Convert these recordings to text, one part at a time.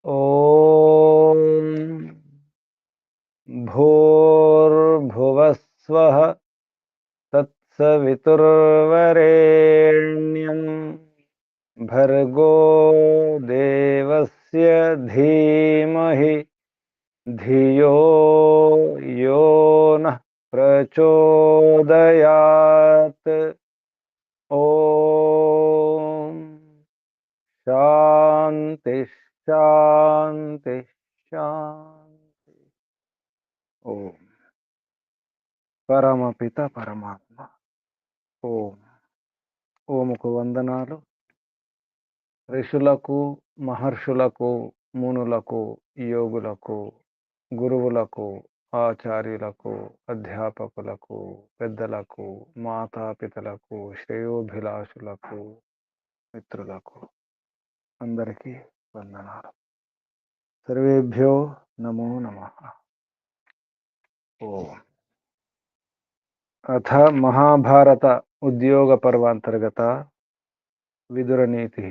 ఓం భూర్భువస్వః తత్సవితుర్వరేణ్యం భర్గో దేవస్య ధీమహి ధియో యో నః ప్రచోదయాత్. ఓం శాంతి శాంతి శాంతి. ఓం పరమపిత పరమాత్మ. ఓం ఓముకు వందనాలు. ఋషులకు, మహర్షులకు, మునులకు, యోగులకు, గురువులకు, ఆచార్యులకు, అధ్యాపకులకు, పెద్దలకు, మాతాపితలకు, శ్రేయోభిలాషులకు, మిత్రులకు అందరికీ వందనాలు. సర్వేభ్యో నమో నమః. ఓం అథ మహాభారత ఉద్యోగ పర్వాంతర్గత విదురనీతి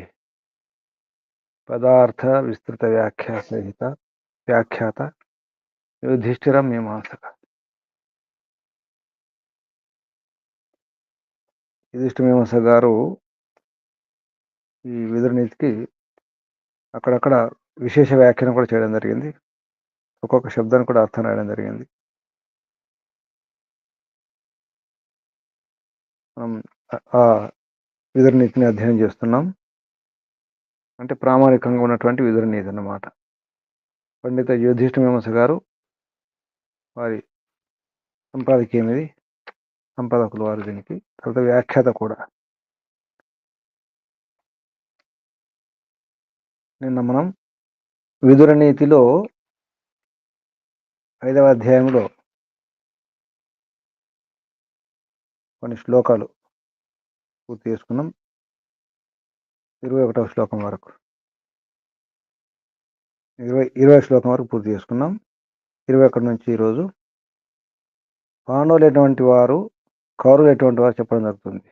పదార్థ విస్తృత వ్యాఖ్యాత యుధిష్ఠిర మీమాంసక. యుధిష్ఠిర మీమాంసక గారు ఈ విదురనీతికి అక్కడక్కడ విశేష వ్యాఖ్యానం కూడా చేయడం జరిగింది. ఒక్కొక్క శబ్దానికి కూడా అర్థం రాయడం జరిగింది. మనం ఆ విదురనీతిని అధ్యయనం చేస్తున్నాం. అంటే ప్రామాణికంగా ఉన్నటువంటి విదురనీతి అన్నమాట. పండిత యుధిష్ఠిర మీమాంసక గారు వారి సంపాదకీయమిది, సంపాదకులు వారు దీనికి. తర్వాత వ్యాఖ్యాత కూడా. నిన్న మనం విదురనీతిలో 5వ అధ్యాయంలో కొన్ని శ్లోకాలు పూర్తి చేసుకున్నాం. 21వ శ్లోకం వరకు 20వ శ్లోకం వరకు పూర్తి చేసుకున్నాం. 21 నుంచి ఈరోజు పాండవులు ఎటువంటి వారు, కౌరవులు ఎటువంటి వారు చెప్పడం జరుగుతుంది.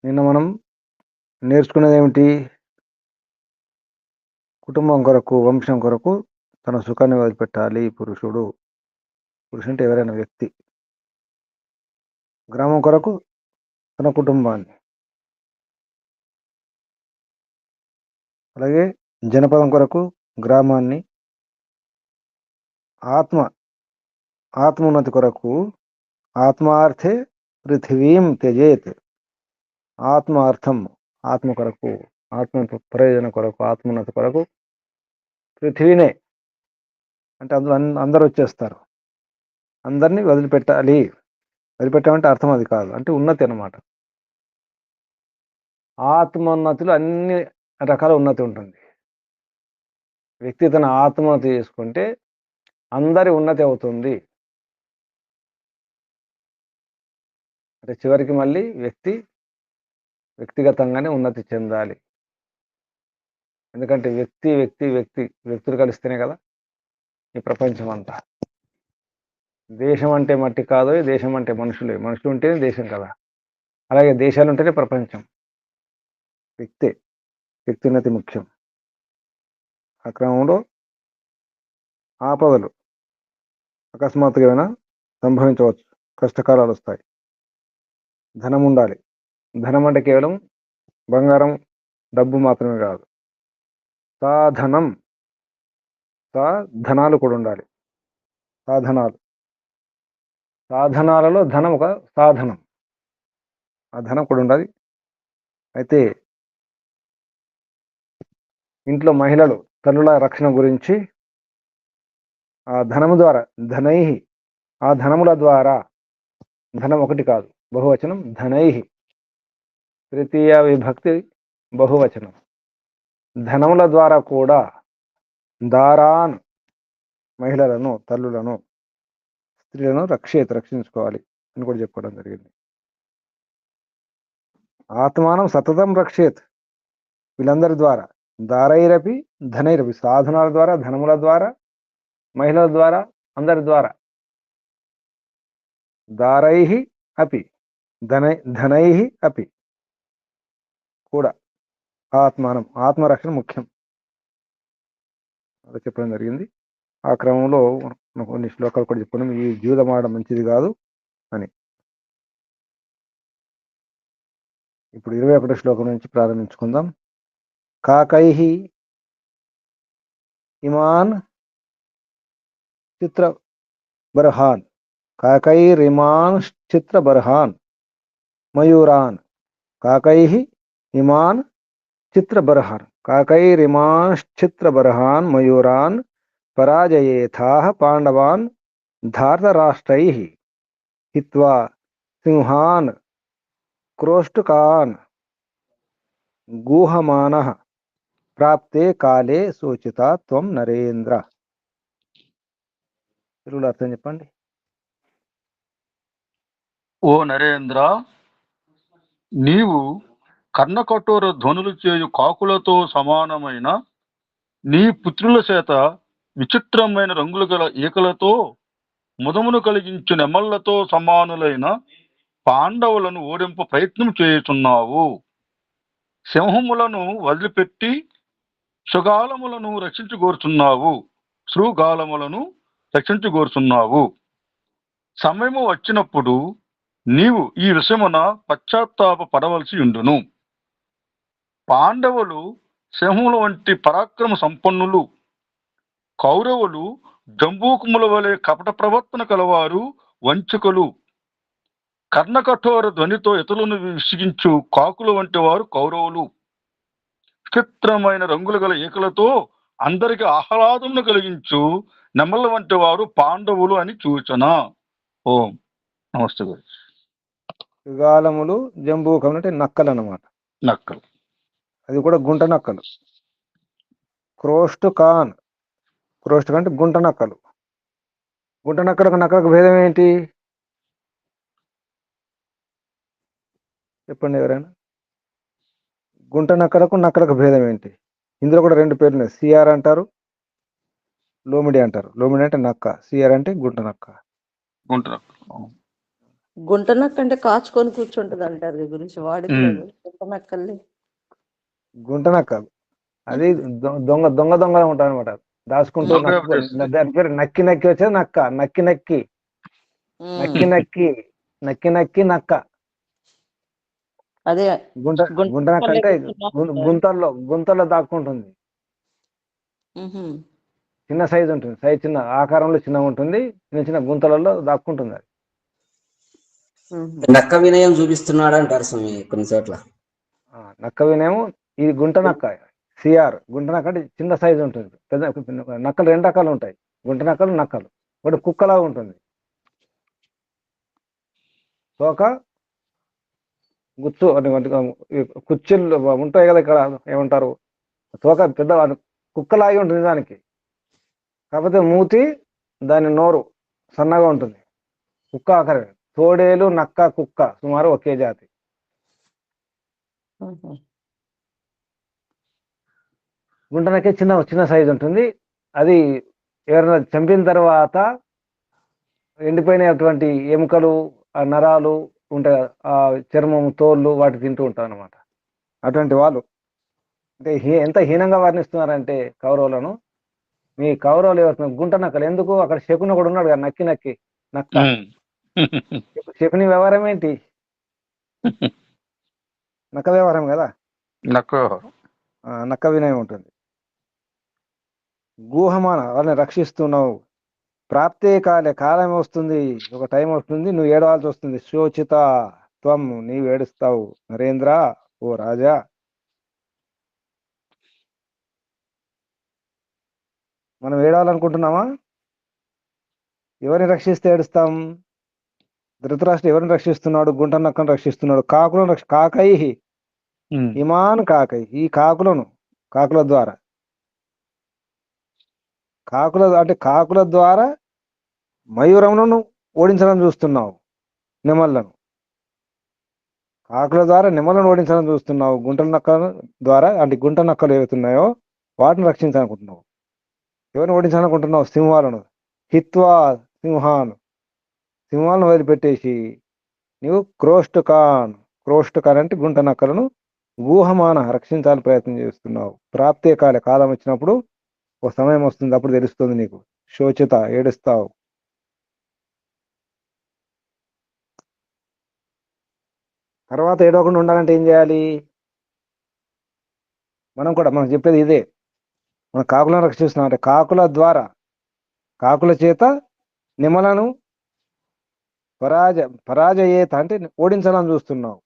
నిన్న మనం నేర్చుకున్నది ఏమిటి? కుటుంబం కొరకు, వంశం కొరకు తన సుఖాన్ని వదిలిపెట్టాలి పురుషుడు. పురుషుడు అంటే ఎవరైనా వ్యక్తి. గ్రామం కొరకు తన కుటుంబాన్ని, అలాగే జనపదం కొరకు గ్రామాన్ని, ఆత్మోన్నతి కొరకు ఆత్మార్థే పృథివీం త్యజేత్. ఆత్మార్థం, ఆత్మ కొరకు, ఆత్మ ప్రయోజనం కొరకు, ఆత్మోన్నతి కొరకు పృథివీనే అంటే అందరూ వచ్చేస్తారు. అందరినీ వదిలిపెట్టాలి. వదిలిపెట్టామంటే అర్థం అది కాదు, అంటే ఉన్నతి అన్నమాట. ఆత్మోన్నతిలో అన్ని రకాల ఉన్నతి ఉంటుంది. వ్యక్తి తన ఆత్మోన్నతి చేసుకుంటే అందరి ఉన్నతి అవుతుంది. అంటే చివరికి మళ్ళీ వ్యక్తిగతంగానే ఉన్నతి చెందాలి. ఎందుకంటే వ్యక్తులు కలిస్తేనే కదా ఈ ప్రపంచం అంతా. దేశం అంటే మట్టి కాదు, దేశం అంటే మనుషులే. మనుషులు ఉంటేనే దేశం కదా. అలాగే దేశాలు ఉంటేనే ప్రపంచం. వ్యక్తున్నతి ముఖ్యం. ఆ క్రమంలో ఆపదలు అకస్మాత్తుగా ఏమైనా సంభవించవచ్చు, కష్టకాలాలు వస్తాయి. ధనం ఉండాలి. ధనం అంటే కేవలం బంగారం, డబ్బు మాత్రమే కాదు. సాధనాలు కూడా ఉండాలి. సాధనాలలో ధనం ఒక సాధనం. ఆ ధనం కూడా ఉండాలి. అయితే ఇంట్లో మహిళలు, తల్లుల రక్షణ గురించి ఆ ధనము ద్వారా, ఆ ధనముల ద్వారా, ధనం ఒకటి కాదు, బహువచనం ధనై, తృతీయ విభక్తి బహువచనం. ధనముల ద్వారా కూడా దారాన్, మహిళలను, తల్లులను, స్త్రీలను రక్షించుకోవాలి అని కూడా చెప్పుకోవడం జరిగింది. ఆత్మానం సతతం రక్షేత్. వీళ్ళందరి ద్వారా దారైరపి ధనైరపి, సాధనాల ద్వారా, ధనముల ద్వారా, మహిళల ద్వారా, అందరి ద్వారా. దారై అపి ధనై అపి కూడా ఆత్మానం, ఆత్మరక్షణ ముఖ్యం అలా చెప్పడం జరిగింది. ఆ క్రమంలో కొన్ని శ్లోకాలు కూడా చెప్పుకున్నాం. ఈ జూదం ఆడడం మంచిది కాదు అని. ఇప్పుడు 21 శ్లోకం నుంచి ప్రారంభించుకుందాం. కాకైహి ఇమాన్ చిత్ర బర్హాన్, కాకైరిమాన్ చిత్ర బర్హాన్ మయూరాన్, కాకైహి ఇమాన్ చిత్ర బర్హాన్, కాకైరిమాశ్చిత్ర బర్హాన్ మయూరాన్ పరాజయేథాః పాండవాన్ ధార్తరాష్ట్రైః హిత్వా సింహాన్ క్రోష్టుకాన్ గూహమానః ప్రాప్తే కాలే సూచిత త్వం నరేంద్ర. తెలుగులో అర్థం చెప్పండి. ఓ నరేంద్ర, నీవు కర్ణకఠోర ధ్వనులు చేయు కాకులతో సమానమైన నీ పుత్రుల చేత విచిత్రమైన రంగులు గల ఈకలతో ముదమును కలిగించు నెమళ్లతో సమానులైన పాండవులను ఓడింప ప్రయత్నం చేయుచున్నావు. సింహములను వదిలిపెట్టి శృగాలములను రక్షించుకోరుచున్నావు. సమయము వచ్చినప్పుడు నీవు ఈ విషయమున పశ్చాత్తాప పడవలసి ఉండును. పాండవులు సింహముల వంటి పరాక్రమ సంపన్నులు, కౌరవులు జంబూకముల వలె కపట ప్రవర్తన కలవారు, వంచకులు. కర్ణకఠోర ధ్వనితో ఇతరులను విసిగించు కాకుల వంటి వారు కౌరవులు. విచిత్రమైన రంగులు గల ఈకలతో అందరికి ఆహ్లాదమును కలిగించు నెమళ్ళ వంటి వారు పాండవులు అని సూచన. ఓం నమస్తే. శృగాలములు, జంబూకములు అంటే నక్కలు అన్నమాట. నక్కలు, అది కూడా గుంట నక్కలు. క్రోష్టుకాన్, క్రోష్టుకాన్ అంటే గుంట నక్కలు. గుంట నక్కలకు నక్కలకు భేదం ఏంటి చెప్పండి ఎవరైనా? గుంట నక్కలకు నక్కలకు భేదం ఏంటి? ఇందులో కూడా రెండు పేర్లు ఉన్నాయి. సిఆర్ అంటారు, లోమిడి అంటారు. లోమిడి అంటే నక్క, సిఆర్ అంటే గుంట నక్క. గుంట నక్క అంటే కాచుకొని కూర్చుంటది అంటారు గురించి వాడింది. గుంట నక్కల్ని గుంట నక్కలు అది దొంగ దొంగ దొంగ ఉంటారు అనమాట. దాచుకుంటూ దాని పేరు నక్కి నక్కి వచ్చేది నక్క. నక్కి నక్కి నక్కి నక్కి నక్కి నక్కి నక్క. అదే గుంట గుంట నక్క అంటే గుంతల్లో దాక్కుంటుంది. చిన్న సైజు ఉంటుంది. సైజు చిన్న ఆకారంలో చిన్నగా ఉంటుంది. చిన్న చిన్న గుంతలలో దాక్కుంటుంది. అది నక్క వినయం చూపిస్తున్నాడు అంటారు స్వామి కొన్ని చోట్ల. నక్క వినయం. ఇది గుంట నక్క, సిఆర్. గుంట నక్క అంటే చిన్న సైజు ఉంటుంది. పెద్ద నక్కలు రెండు రకాలు ఉంటాయి, గుంట నక్కలు, నక్కలు. ఒకటి కుక్కలాగా ఉంటుంది, తోక గుచ్చు కుర్చీలు ఉంటాయి కదా ఇక్కడ, ఏమంటారు, తోక పెద్ద కుక్కలాగే ఉంటుంది దానికి. కాకపోతే మూతి, దాని నోరు సన్నగా ఉంటుంది. కుక్క ఆఖరి. తోడేలు, నక్క, కుక్క సుమారు ఒకే జాతి. గుంటనకే చిన్న చిన్న సైజు ఉంటుంది. అది ఎవరైనా చంపిన తర్వాత ఎండిపోయినటువంటి ఎముకలు, ఆ నరాలు ఉంటాయి, ఆ చర్మం, తోళ్ళు, వాటి తింటూ ఉంటారు అనమాట. అటువంటి వాళ్ళు అంటే ఎంత హీనంగా వర్ణిస్తున్నారంటే కౌరవులను. మీ కౌరవులు ఎవరు గుంట నక్కలు. ఎందుకు? అక్కడ శకుని కూడా ఉన్నాడు కదా, నక్కి నక్కి నక్క. శకుని వ్యవహారం ఏంటి? నక్క వ్యవహారం కదా. నక్క వినయం ఉంటుంది. గూహమాన, వాళ్ళని రక్షిస్తున్నావు. ప్రాప్తే కాలే, కాలం వస్తుంది, ఒక టైం వస్తుంది, నువ్వు ఏడవాల్సి వస్తుంది. శోచిత త్వం, నీవు ఏడుస్తావు నరేంద్ర, ఓ రాజా. మనం ఏడవాలనుకుంటున్నామా? ఎవరిని రక్షిస్తే ఏడుస్తాం? ధృతరాష్ట్రుడు ఎవరిని రక్షిస్తున్నాడు? గుంట నక్కను రక్షిస్తున్నాడు. కాకులను కాకై ఇమాన్, కాకై, ఈ కాకులను, కాకుల ద్వారా, కాకుల ద్వారా మయూరములను ఓడించాలని చూస్తున్నావు. నెమళ్లను, కాకుల ద్వారా నెమలను ఓడించాలని చూస్తున్నావు. గుంట నక్కల ద్వారా, అంటే గుంట నక్కలు ఏవైతున్నాయో వాటిని రక్షించాలనుకుంటున్నావు. ఎవరిని ఓడించాలనుకుంటున్నావు? సింహాలను. హిత్వా సింహాను, సింహాలను వదిలిపెట్టేసి నీవు క్రోష్టుకాన్ అంటే గుంట నక్కలను ఊహమాన రక్షించాలని ప్రయత్నం చేస్తున్నావు. ప్రాప్తే కాలే, కాలం వచ్చినప్పుడు ఒక సమయం వస్తుంది, అప్పుడు తెలుస్తుంది నీకు. శోచిత, ఏడుస్తావు. తర్వాత ఏడవకుండా ఉండాలంటే ఏం చేయాలి? మనం చెప్పేది ఇదే. మనం కాకులను రక్షిస్తున్నాం అంటే కాకుల చేత నిమలను పరాజయేత అంటే ఓడించాలని చూస్తున్నావు,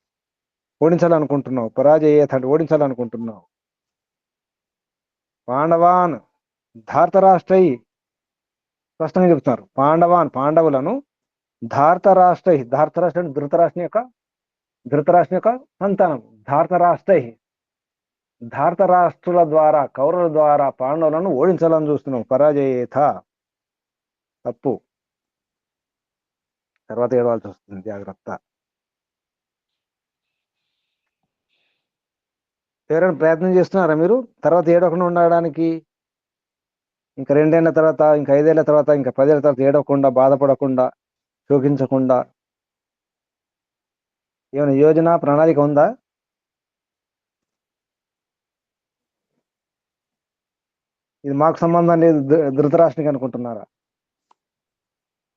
ఓడించాలనుకుంటున్నావు. పరాజయేత అంటే ఓడించాలనుకుంటున్నావు. పాండవాన్ ధార్తరాష్ట్రై, స్పష్టంగా చెప్తున్నారు. పాండవులను ధార్తరాష్ట్ర అంటే ధృతరాష్ట్రం యొక్క సంతానం. ధార్తరాష్ట్రుల ద్వారా, కౌరవుల ద్వారా పాండవులను ఓడించాలని చూస్తున్నావు. పరాజయేత తప్పు. తర్వాత ఏడవాల్సి వస్తుంది, జాగ్రత్త. ఎవరైనా ప్రయత్నం చేస్తున్నారా మీరు తర్వాత ఏడవకుండా ఉండడానికి? ఇంకా 2 ఏళ్ల తర్వాత, ఇంకా 5 ఏళ్ల తర్వాత, ఇంకా 10 ఏళ్ల తర్వాత ఏడవకుండా, బాధపడకుండా, శోకించకుండా ఏమైనా యోజన, ప్రణాళిక ఉందా? ఇది మాకు సంబంధం లేదు, ధృతరాష్ట్రానికి అనుకుంటున్నారా?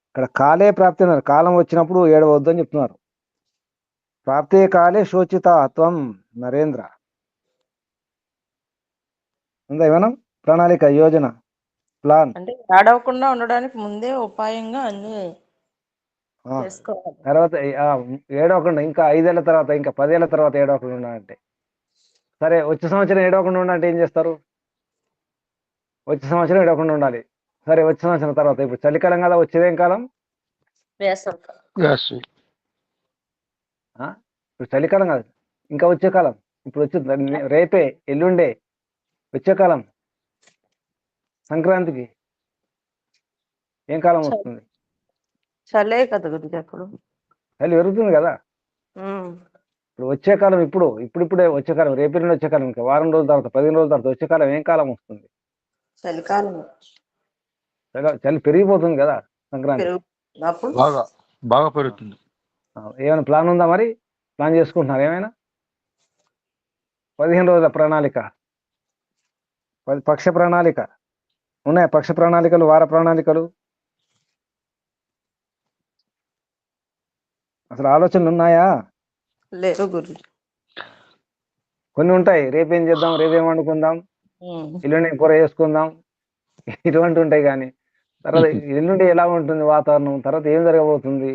ఇక్కడ కాలే ప్రాప్తి అన్నారు. కాలం వచ్చినప్పుడు ఏడవద్దు అని చెప్తున్నారు. ప్రాప్తే కాలే శోచిత త్వం నరేంద్ర. ఉందా ఏమైనా ప్రణాళిక, యోజన, ప్లాన్? అంటే ఏడవకుండా ఉండడానికి ముందే ఉపాయంగా అన్ని చేసుకోవాలి. తర్వాత ఏడవకుండా ఇంకా 5 ఏళ్ల తర్వాత, ఇంకా 10 ఏళ్ల తర్వాత ఏడవకుండా ఉండాలంటే, సరే వచ్చే సంవత్సరం ఏడవకుండా ఉండాలంటే ఏం చేస్తారు? వచ్చే సంవత్సరం ఏడవకుండా ఉండాలి. సరే వచ్చే సంవత్సరం తర్వాత, ఇప్పుడు చలికాలం కదా, వచ్చేదేం కాలం? వేసవికాలం. వేసవి. ఇప్పుడు చలికాలం కాదు, ఇంకా వచ్చే కాలం. ఇప్పుడు వచ్చే రేపే, ఎల్లుండే వచ్చే కాలం. సంక్రాంతికి ఏం కాలం వస్తుంది? చలే కదా గురించి అప్పుడు. చలి పెరుగుతుంది కదా. ఇప్పుడు వచ్చే కాలం ఇప్పుడిప్పుడే వచ్చే కాలం, రేపు నుండి వచ్చే కాలం, ఇంకా వారం రోజుల తర్వాత, 15 రోజుల తర్వాత వచ్చే కాలం ఏం కాలం వస్తుంది? చలికాలం. చలి పెరిగిపోతుంది కదా సంక్రాంతి. అప్పుడు బాగా బాగా పెరుగుతుంది. ఏమైనా ప్లాన్ ఉందా మరి? ప్లాన్ చేసుకుంటున్నారు ఏమైనా? 15 రోజుల ప్రణాళిక, పక్ష ప్రణాళిక ఉన్నాయా? పక్ష ప్రణాళికలు, వార ప్రణాళికలు, అసలు ఆలోచనలు ఉన్నాయా? లేవు గురించి. కొన్ని ఉంటాయి. రేపేం చేద్దాం, రేపేం వండుకుందాం, ఎల్లుండి కూర చేసుకుందాం, ఇటువంటి ఉంటాయి. కానీ తర్వాత ఎల్లుండి ఎలా ఉంటుంది వాతావరణం, తర్వాత ఏం జరగబోతుంది,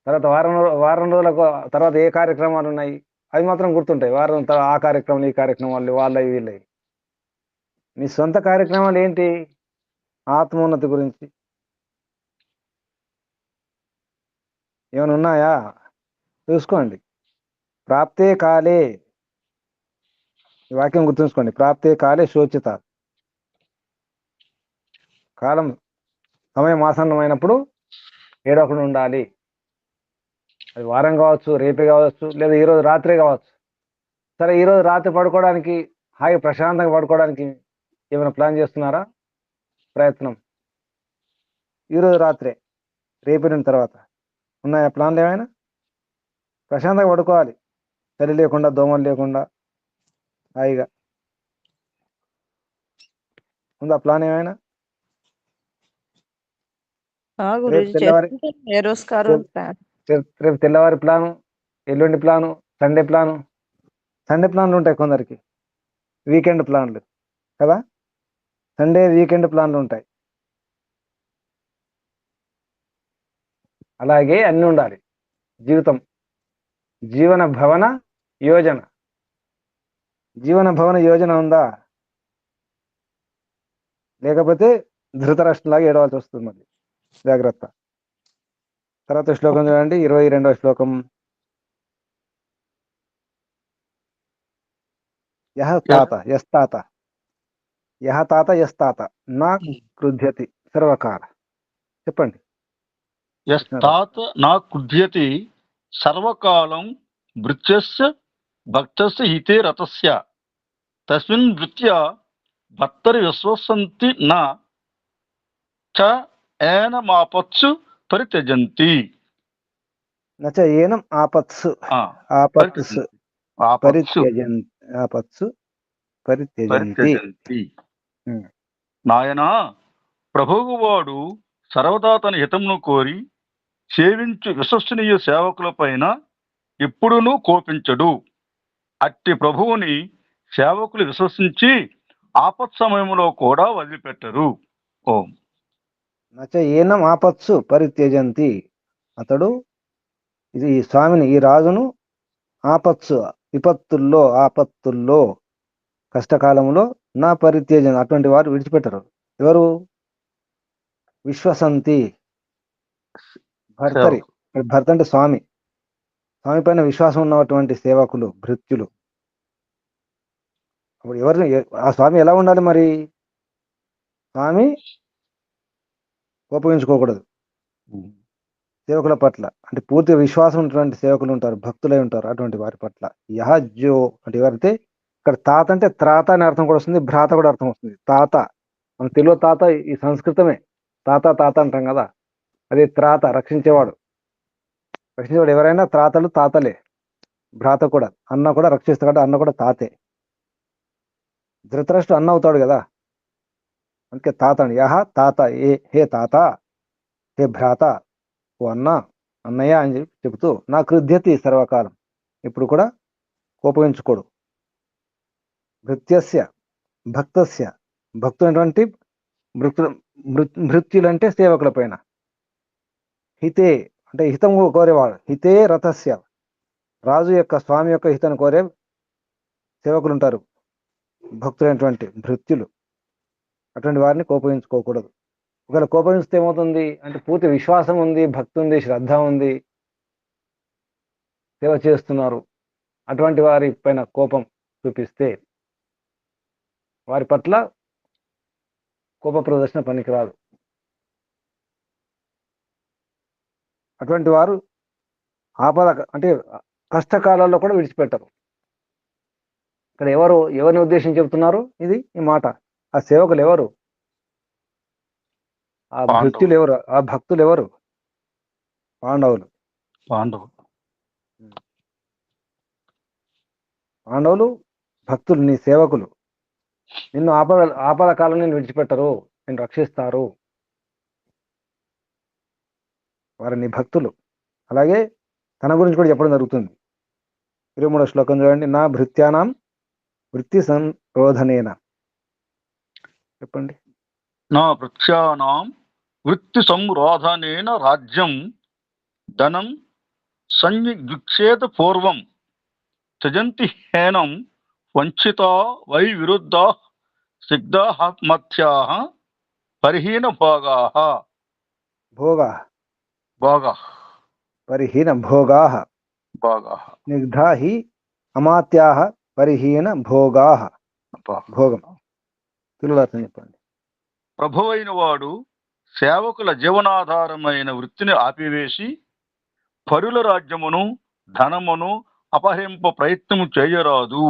తర్వాత వారం రోజులకు తర్వాత ఏ కార్యక్రమాలు ఉన్నాయి, అవి మాత్రం గుర్తుంటాయి. వారం తర్వాత ఆ కార్యక్రమాలు, ఈ కార్యక్రమాలు, వాళ్ళవి వీళ్ళవి. మీ సొంత కార్యక్రమాలు ఏంటి? ఆత్మోన్నతి గురించి ఏమైనా ఉన్నాయా? చూసుకోండి. ప్రాప్తే కాలే, ఈ వాక్యం గుర్తుంచుకోండి. ప్రాప్తే కాలే శోచిత. కాలం, సమయం ఆసన్నమైనప్పుడు ఏడవకుండా ఉండాలి. అది వారం కావచ్చు, రేపే కావచ్చు, లేదా ఈరోజు రాత్రే కావచ్చు. సరే ఈరోజు రాత్రి పడుకోవడానికి, హాయి ప్రశాంతంగా పడుకోవడానికి ఏమైనా ప్లాన్ చేస్తున్నారా? ప్రయత్నం ఈరోజు రాత్రే, రేపు తర్వాత ఉన్నాయా ప్లాన్లు ఏమైనా? ప్రశాంతంగా పడుకోవాలి, చలి లేకుండా, దోమలు లేకుండా, హాయిగా. ఉందా ప్లాన్ ఏమైనా? రేపు తెల్లవారి రేపు తెల్లవారి ప్లాను, ఎల్లుండి ప్లాను, సండే ప్లాన్లు ఉంటాయి కొందరికి. వీకెండ్ ప్లాన్లు కదా, సండే వీకెండ్ ప్లాన్లు ఉంటాయి. అలాగే అన్నీ ఉండాలి. జీవితం, జీవన భవన యోజన ఉందా? లేకపోతే ధృతరాష్ట్రంలాగా ఏడవాల్సి వస్తుంది మళ్ళీ. జాగ్రత్త. తర్వాత శ్లోకం చూడండి, 22వ శ్లోకం. యస్తాత నా క్రుధ్యతి సర్వకాల. చెప్పండి. యస్తాత నా క్రుధ్యతి సర్వకాలం భృత్యస్య భక్తస్య హితే రతస్య తస్మిన్ వృత్యా భర్తరి విశ్వసంతి నా చ ఏనమాపత్సు పరిత్యజంతి. నచ ఏనం ఆపత్సు ఆ, ఆపత్సు ఆపత్సు పరిత్యజన్ ఆపత్సు పరిత్యజంతి. పరిత్యజంతి. ఉమ్. నాయనా, ప్రభువువాడు సర్వదా తన హితమును కోరి సేవించు విశ్వసనీయ సేవకుల పైన ఎప్పుడునూ కోపించడు. అట్టి ప్రభువుని సేవకులు విశ్వసించి ఆపత్ సమయంలో కూడా వదిలిపెట్టరు. ఓం. నచ ఏనం ఆపత్సు పరిత్యజంతి. అతడు ఇది ఈ స్వామిని ఈ రాజును ఆపత్సు ఆపత్తుల్లో కష్టకాలంలో నా పరిత్యజన అటువంటి వారు విడిచిపెట్టరు. ఎవరు? విశ్వసంతి భర్తరి. భర్త అంటే స్వామి పైన విశ్వాసం ఉన్నటువంటి సేవకులు భృత్యులు. అప్పుడు ఎవరిని ఆ స్వామి ఎలా ఉండాలి మరి? స్వామి కోపగించుకోకూడదు సేవకుల పట్ల. అంటే పూర్తి విశ్వాసం ఉన్నటువంటి సేవకులు ఉంటారు, భక్తులై ఉంటారు. అటువంటి వారి పట్ల యహజ్జో అంటే ఎవరైతే, ఇక్కడ తాత అంటే త్రాత అనే అర్థం కూడా వస్తుంది, భ్రాత కూడా అర్థం వస్తుంది. తాత మన తెలుగు తాత ఈ సంస్కృతమే. తాత అంటాం కదా, అదే త్రాత రక్షించేవాడు. ఎవరైనా త్రాతలు తాతలే. భ్రాత కూడా, అన్న కూడా రక్షిస్తాడు, అన్న కూడా తాతే. ధృతరాష్ట్రుడు అన్న అవుతాడు కదా, అందుకే తాత అని. యహ తాత, హే తాత, హే భ్రాత, ఓ అన్న, అన్నయ్య అని చెబుతూ నా కృధ్యతి సర్వకాలం, ఇప్పుడు కూడా కోపగించుకోడు. భృత్యస్య భక్తస్య, భక్తులైనటువంటి భృత్యులంటే సేవకుల పైన. హితే అంటే హితం కోరేవాడు. హితే రథస్య, రాజు యొక్క స్వామి యొక్క హితాన్ని కోరే సేవకులు ఉంటారు, భక్తులైనటువంటి భృత్యులు. అటువంటి వారిని కోపగించుకోకూడదు. ఒకవేళ కోపగిస్తే ఏమవుతుంది అంటే, పూర్తి విశ్వాసం ఉంది, భక్తి ఉంది, శ్రద్ధ ఉంది, సేవ చేస్తున్నారు, అటువంటి వారి పైన కోపం చూపిస్తే వారి పట్ల కోప ప్రదర్శన పనికిరాదు. అటువంటి వారు ఆపద అంటే కష్టకాలాల్లో కూడా విడిచిపెట్టరు. ఇక్కడ ఎవరిని ఉద్దేశించి చెబుతున్నారు ఈ మాట? ఆ సేవకులు ఎవరు? ఆ భృత్యులు ఎవరు? ఆ భక్తులు ఎవరు? పాండవులు. పాండవులు భక్తులు, నీ సేవకులు. నిన్ను ఆపద కాలం నేను విడిచిపెట్టరు, నేను రక్షిస్తారు. వారు నీ భక్తులు. అలాగే తన గురించి కూడా చెప్పడం జరుగుతుంది. 23వ శ్లోకం చూడండి. నా భృత్యానాం వృత్తి సంరోధనేన. చెప్పండి. నా భృత్యానాం వృత్తి సంరోధనేన రాజ్యం ధనం సంయుక్షేత పూర్వం త్యజంతి హేనం వంచితా వై విరుద్ధ సిగ్ధాత్మత్యా పరిహీన పరిహీన భోగాః స్నిగ్ధా హి అమాత్యాః పరిహీన భోగాః. భోగం తెలుగు అర్థం చెప్పండి. ప్రభువైన వాడు సేవకుల జీవనాధారమైన వృత్తిని ఆపివేసి పరుల రాజ్యమును ధనమును అపహరింప ప్రయత్నము చేయరాదు.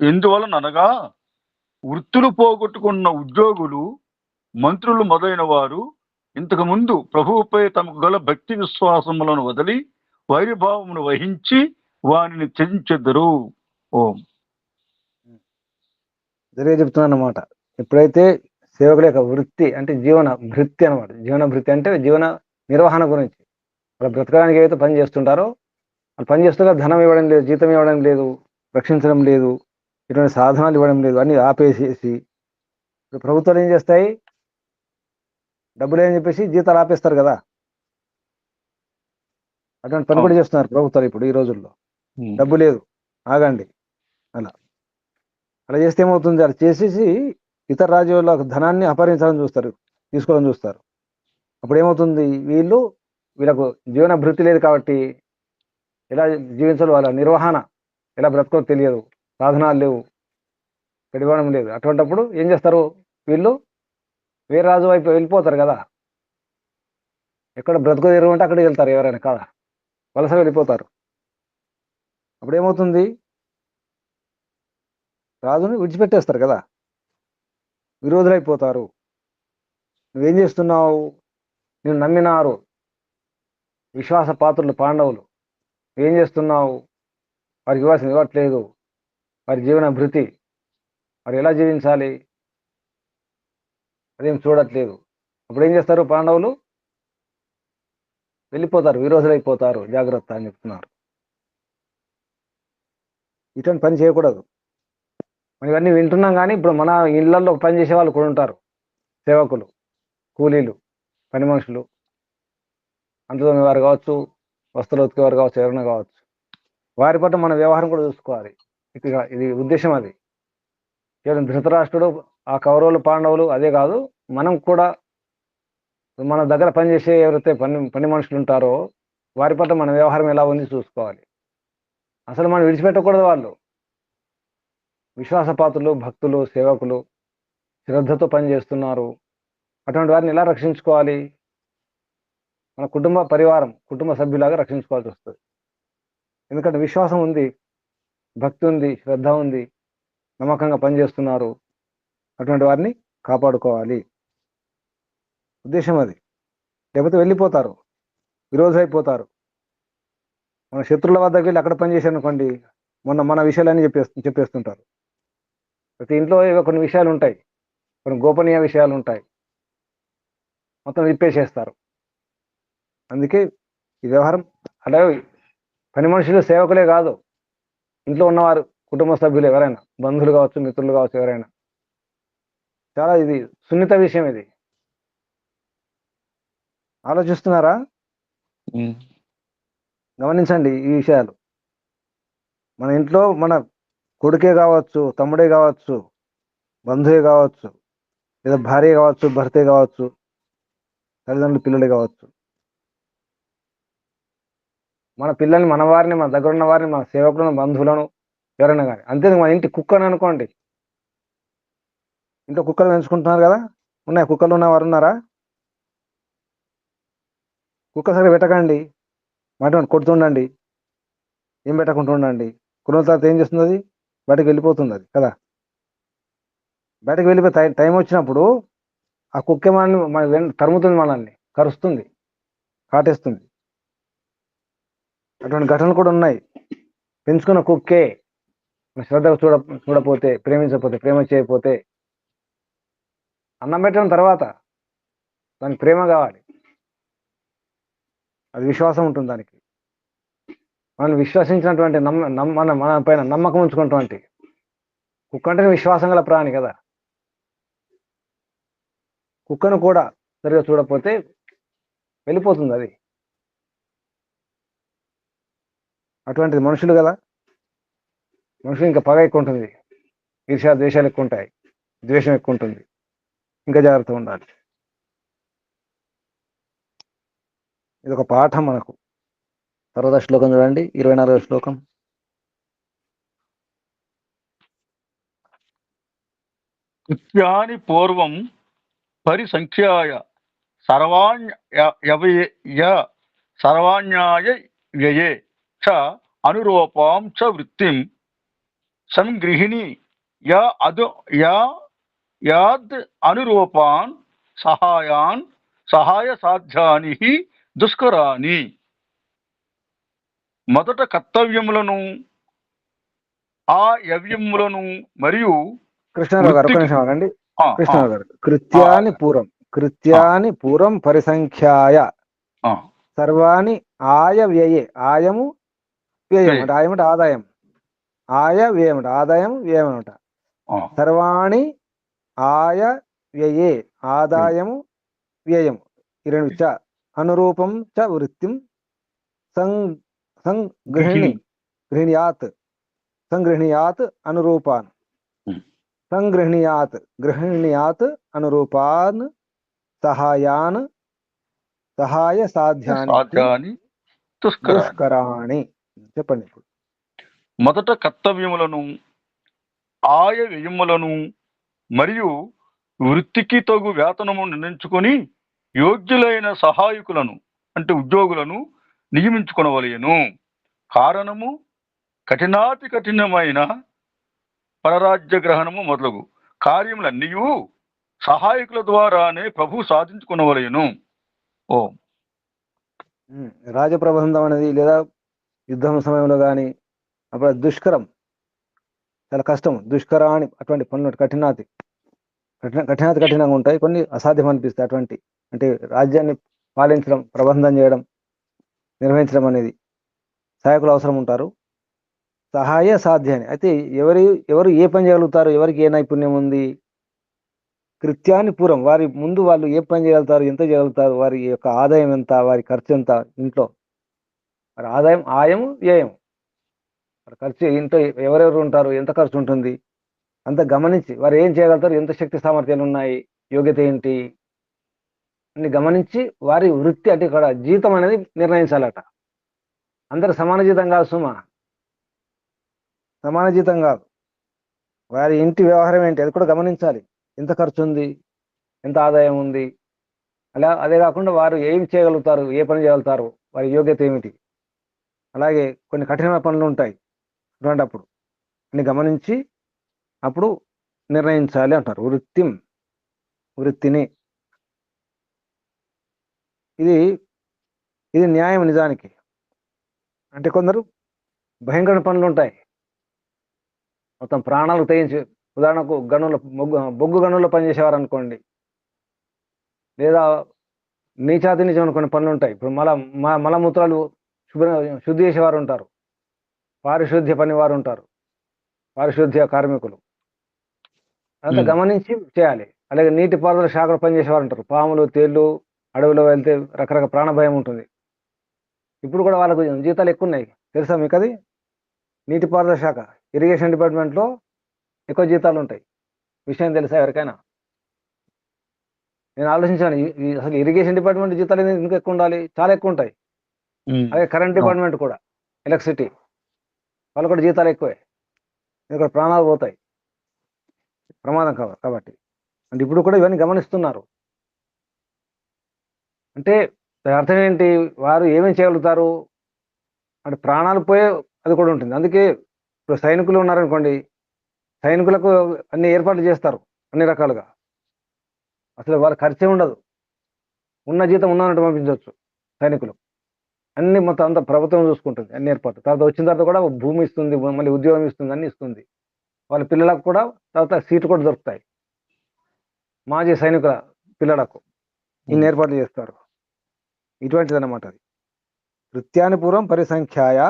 ఎందువలనగా వృత్తులు పోగొట్టుకున్న ఉద్యోగులు, మంత్రులు మొదలైన వారు ఇంతకు ముందు ప్రభువుపై తమకు గల భక్తి విశ్వాసములను వదిలి వైరభావమును వహించి వానిని త్యజించెదరు. ఓం. జరిగే చెప్తున్నాను అన్నమాట. ఎప్పుడైతే సేవకుల యొక్క వృత్తి అంటే జీవన భృత్తి అనమాట. జీవన భృత్తి అంటే జీవన నిర్వహణ గురించి. వాళ్ళు బ్రతకడానికి ఏవైతే పని చేస్తుంటారో, వాళ్ళు పని చేస్తుంటే ధనం ఇవ్వడం లేదు, జీతం ఇవ్వడం లేదు, రక్షించడం లేదు, ఇటువంటి సాధనాలు ఇవ్వడం లేదు, అన్ని ఆపేసేసి ప్రభుత్వాలు ఏం చేస్తాయి? డబ్బులు ఏం చెప్పేసి జీతాలు ఆపేస్తారు కదా. అటువంటి పని కూడా చేస్తున్నారు ప్రభుత్వాలు ఇప్పుడు ఈ రోజుల్లో. డబ్బు లేదు, ఆగండి, అలా చేస్తే ఏమవుతుంది? అలా చేసేసి ఇతర రాజ్యాల ధనాన్ని అపహరించాలని చూస్తారు, తీసుకోవాలని చూస్తారు. అప్పుడు ఏమవుతుంది? వీళ్ళకు జీవన భృతి లేదు కాబట్టి ఎలా జీవించాలో, వాళ్ళ నిర్వహణ ఎలా బ్రతకో తెలియదు, సాధనాలు లేవు, గడివాడం లేదు. అటువంటిప్పుడు ఏం చేస్తారు? వీళ్ళు వేరే రాజు వైపు వెళ్ళిపోతారు కదా. ఎక్కడ బ్రతుకు తెరువు ఉంటే అక్కడికి వెళ్తారు ఎవరైనా కదా, వలస వెళ్ళిపోతారు. అప్పుడు ఏమవుతుంది? రాజుని విడిచిపెట్టేస్తారు కదా, విరోధులైపోతారు. నువ్వేం చేస్తున్నావు? నేను నమ్మినారు, విశ్వాస పాత్రులు పాండవులు. ఏం చేస్తున్నావు, వారికి ఇవ్వాల్సింది ఇవ్వట్లేదు, వారి జీవన భృతి, వారు ఎలా జీవించాలి అదేం చూడట్లేదు. అప్పుడు ఏం చేస్తారు పాండవులు? వెళ్ళిపోతారు, విరోధులైపోతారు, జాగ్రత్త అని చెప్తున్నారు. ఇటువంటి పని చేయకూడదు. మనం ఇవన్నీ వింటున్నాం, కానీ ఇప్పుడు మన ఇళ్లలో పనిచేసే వాళ్ళు కూడా ఉంటారు, సేవకులు, కూలీలు, పని మనుషులు, అంటుతోమే వారు కావచ్చు, వస్త్రాలు ఉతికేవారు కావచ్చు, ఎవరైనా కావచ్చు. వారి పట్ల మన వ్యవహారం కూడా చూసుకోవాలి. ఇది ఉద్దేశం. అది కేవలం ధృతరాష్ట్రుడు, ఆ కౌరవులు, పాండవులు అదే కాదు, మనం కూడా మన దగ్గర పనిచేసే ఎవరైతే పని మనుషులు ఉంటారో వారి పట్ల మన వ్యవహారం ఎలా ఉంది చూసుకోవాలి. అసలు మనం విడిచిపెట్టకూడదు. వాళ్ళు విశ్వాసపాత్రులు, భక్తులు, సేవకులు, శ్రద్ధతో పనిచేస్తున్నారు. అటువంటి వారిని ఎలా రక్షించుకోవాలి? మన కుటుంబ పరివారం, కుటుంబ సభ్యులాగా రక్షించుకోవాల్సి వస్తుంది. ఎందుకంటే విశ్వాసం ఉంది, భక్తి ఉంది, శ్రద్ధ ఉంది, నమ్మకంగా పనిచేస్తున్నారు. అటువంటి వారిని కాపాడుకోవాలి. ఉద్దేశం అది. లేకపోతే వెళ్ళిపోతారు, విరోధైపోతారు. మన శత్రువుల వద్దకు వెళ్ళి అక్కడ పనిచేశారు అనుకోండి, మన విషయాలన్నీ చెప్పేస్తుంటారు. ప్రతి ఇంట్లో ఏవో కొన్ని విషయాలు ఉంటాయి, కొన్ని గోపనీయ విషయాలు ఉంటాయి, మొత్తం విప్పేసేస్తారు. అందుకే ఈ వ్యవహారం అలాగే పని మనుషులు, సేవకులే కాదు, ఇంట్లో ఉన్నవారు, కుటుంబ సభ్యులు ఎవరైనా, బంధువులు కావచ్చు, మిత్రులు కావచ్చు, ఎవరైనా, చాలా ఇది సున్నిత విషయం. ఇది ఆలోచిస్తున్నారా? గమనించండి ఈ విషయాలు. మన ఇంట్లో మన కొడుకే కావచ్చు, తమ్ముడే కావచ్చు, బంధువే కావచ్చు, లేదా భార్య కావచ్చు, భర్తే కావచ్చు, తల్లిదండ్రులు, పిల్లలే కావచ్చు, మన పిల్లల్ని, మన వారిని, మన దగ్గర ఉన్న వారిని, మన సేవకులను, బంధువులను, ఎవరైనా కానీ అంతే. మన ఇంటి కుక్కని అనుకోండి, ఇంట్లో కుక్కలు పెంచుకుంటున్నారు కదా, ఉన్నాయి కుక్కలు ఉన్నవారు ఉన్నారా? కుక్క సరిగ్గా పెట్టకండి, మాట కొడుతుండండి, ఏం పెట్టకుండా ఉండండి. కొన్ని తర్వాత ఏం చేస్తుంది? అది బయటకు వెళ్ళిపోతుంది అది కదా. బయటకు వెళ్ళిపోయి టైం వచ్చినప్పుడు ఆ కుక్క మన తరుముతుంది, మనల్ని కరుస్తుంది, కాటేస్తుంది. అటువంటి ఘటనలు కూడా ఉన్నాయి. పెంచుకున్న కుక్కే శ్రద్ధగా చూడపోతే, ప్రేమించకపోతే, ప్రేమ చేయకపోతే, అన్నం పెట్టడం తర్వాత దానికి ప్రేమ కావాలి, అది విశ్వాసం ఉంటుంది దానికి. మనం విశ్వసించినటువంటి మన పైన నమ్మకం ఉంచుకున్నటువంటి కుక్క అంటే విశ్వాసం గల ప్రాణి కదా. కుక్కను కూడా సరిగా చూడకపోతే వెళ్ళిపోతుంది అది. అటువంటిది మనుషులు కదా. మనుషులు ఇంకా పగ ఎక్కువ ఉంటుంది, ఈర్ష్య ద్వేషాలు ఎక్కువ ఉంటాయి, ద్వేషం ఎక్కువ ఉంటుంది. ఇంకా జాగ్రత్తగా ఉండాలి. ఇది ఒక పాఠం మనకు. తర్వాత శ్లోకం చూడండి, 24వ శ్లోకం. కృత్యాని పూర్వం పరిసంఖ్యాయ సర్వాణ్యాయ వ్యయే చ అనురూపాం చ వృత్తిం సంగృహిణి యాద్ అనురూపాన్ సహాయ సాధ్యాని దుష్కరాని. మొదట కర్తవ్యములను, ఆ యవ్యములను మరియు కృష్ణారావు గారు ఒక నిమిషం ఆగండి. కృష్ణారావు గారు, కృత్యాని పూర్వం పరిసంఖ్యాయ సర్వాణి ఆయ వ్యయే. ఆయము వ్యయం అంటే, ఆయం అంటే ఆదాయం, ఆయ వ్యయం అంటే ఆదాయం, వ్యయం అనమాట. సర్వాణి ఆయ వ్యయే, ఆదాయము వ్యయము, ఈ రెండు. చ అనురూపం చ వృత్తిం సంగృహ్ణీయాత్ అనురూపాన్ గృహణీయాత్ అనురూపాన్ సహాయ సాధ్యాని దుష్కరాణి. చెప్పండి ఇప్పుడు. మొదట కర్తవ్యములను, ఆయ వ్యయములను మరియు వృత్తికి తగు వేతనము నిర్ణయించుకొని యోగ్యులైన సహాయకులను అంటే ఉద్యోగులను నియమించుకొనవలెను. కారణము కఠినాతి కఠినమైన పరరాజ్య గ్రహణము మొదలగు కార్యములన్నీ సహాయకుల ద్వారానే ప్రభు సాధించుకునవలెను. ఓం రాజప్రబంధం అనేది లేదా యుద్ధం సమయంలో కానీ అప్పుడు అది దుష్కరం, చాలా కష్టం. దుష్కరాన్ని అటువంటి పనులు కఠినంగా ఉంటాయి. కొన్ని అసాధ్యం అనిపిస్తాయి. అటువంటి అంటే రాజ్యాన్ని పాలించడం, ప్రబంధం చేయడం, నిర్వహించడం అనేది సహాయకులు అవసరం ఉంటారు. సహాయ సాధ్యాన్ని అయితే ఎవరు ఏ పని చేయగలుగుతారు, ఎవరికి ఏ నైపుణ్యం ఉంది, కృత్యాన్ని పూర్వం వారి ముందు వాళ్ళు ఏ పని చేయగలుగుతారు, ఎంత చేయగలుగుతారు, వారి యొక్క ఆదాయం ఎంత, వారి ఖర్చు ఎంత, ఇంట్లో వారి ఆదాయం, ఆయం, వ్యయం, వారి ఖర్చు ఇంట్లో ఎవరెవరు ఉంటారు, ఎంత ఖర్చు ఉంటుంది, అంత గమనించి వారు ఏం చేయగలుగుతారు, ఎంత శక్తి సామర్థ్యాలు ఉన్నాయి, యోగ్యత ఏంటి అని గమనించి వారి వృత్తి అంటే ఇక్కడ జీతం అనేది నిర్ణయించాలట. అందరు సమాన జీతం కాదు సుమా, సమాన జీతం కాదు. వారి ఇంటి వ్యవహారం ఏంటి అది కూడా గమనించాలి. ఎంత ఖర్చు ఉంది, ఎంత ఆదాయం ఉంది, అదే కాకుండా వారు ఏం చేయగలుగుతారు, ఏ పని చేయగలుగుతారు, వారి యోగ్యత ఏమిటి. అలాగే కొన్ని కఠినమైన పనులు ఉంటాయి. అటువంటిప్పుడు అన్ని గమనించి అప్పుడు నిర్ణయించాలి అంటారు. వృత్తిని. ఇది న్యాయం నిజానికి. అంటే కొందరు భయంకర పనులు ఉంటాయి, మొత్తం ప్రాణాలు తెగించి, ఉదాహరణకు బొగ్గు గనుల్లో పనిచేసేవారు అనుకోండి, లేదా నీచాతి నిజం కొన్ని పనులు ఉంటాయి. ఇప్పుడు మలమూత్రాలు శుద్ధి చేసేవారు ఉంటారు, పారిశుద్ధ్య పనివారు ఉంటారు, పారిశుద్ధ్య కార్మికులు, అంతా గమనించి చేయాలి. అలాగే నీటిపారుదల శాఖలో పనిచేసేవారు ఉంటారు, పాములు, తేళ్లు, అడవిలో వెళ్తే రకరకాల ప్రాణ భయం ఉంటుంది. ఇప్పుడు కూడా వాళ్ళకు జీతాలు ఎక్కువ ఉన్నాయి, తెలుసా మీకు అది? నీటిపారుదల శాఖ, ఇరిగేషన్ డిపార్ట్మెంట్లో ఎక్కువ జీతాలు ఉంటాయి. విషయం తెలుసా ఎవరికైనా? నేను ఆలోచించాను, అసలు ఇరిగేషన్ డిపార్ట్మెంట్ జీతాలు ఎందుకు ఎక్కువ ఉండాలి? చాలా ఎక్కువ ఉంటాయి. అలాగే కరెంట్ డిపార్ట్మెంట్ కూడా, ఎలక్ట్రిసిటీ, వాళ్ళు కూడా జీతాలు ఎక్కువే, ఇక్కడ ప్రాణాలు పోతాయి, ప్రమాదం కాబట్టి. అంటే ఇప్పుడు కూడా ఇవన్నీ గమనిస్తున్నారు. అంటే దాని అర్థం ఏంటి? వారు ఏమేమి చేయగలుగుతారు అంటే ప్రాణాలు పోయే అది కూడా ఉంటుంది. అందుకే ఇప్పుడు సైనికులు ఉన్నారనుకోండి, సైనికులకు అన్ని ఏర్పాట్లు చేస్తారు అన్ని రకాలుగా. అసలు వాళ్ళ ఖర్చే ఉండదు, ఉన్న జీతం ఉన్నట్టు పంపించవచ్చు సైనికులు. అన్ని మొత్తం అంతా ప్రభుత్వం చూసుకుంటుంది, అన్ని ఏర్పాట్లు. తర్వాత వచ్చిన తర్వాత కూడా భూమి ఇస్తుంది, మళ్ళీ ఉద్యోగం ఇస్తుంది, అన్ని ఇస్తుంది. వాళ్ళ పిల్లలకు కూడా తర్వాత సీట్లు కూడా దొరుకుతాయి. మాజీ సైనికుల పిల్లలకు ఇన్ని ఏర్పాట్లు చేస్తారు. ఇటువంటిది అన్నమాట అది. కృత్యాన్ని పూర్వం పరిసంఖ్యాయ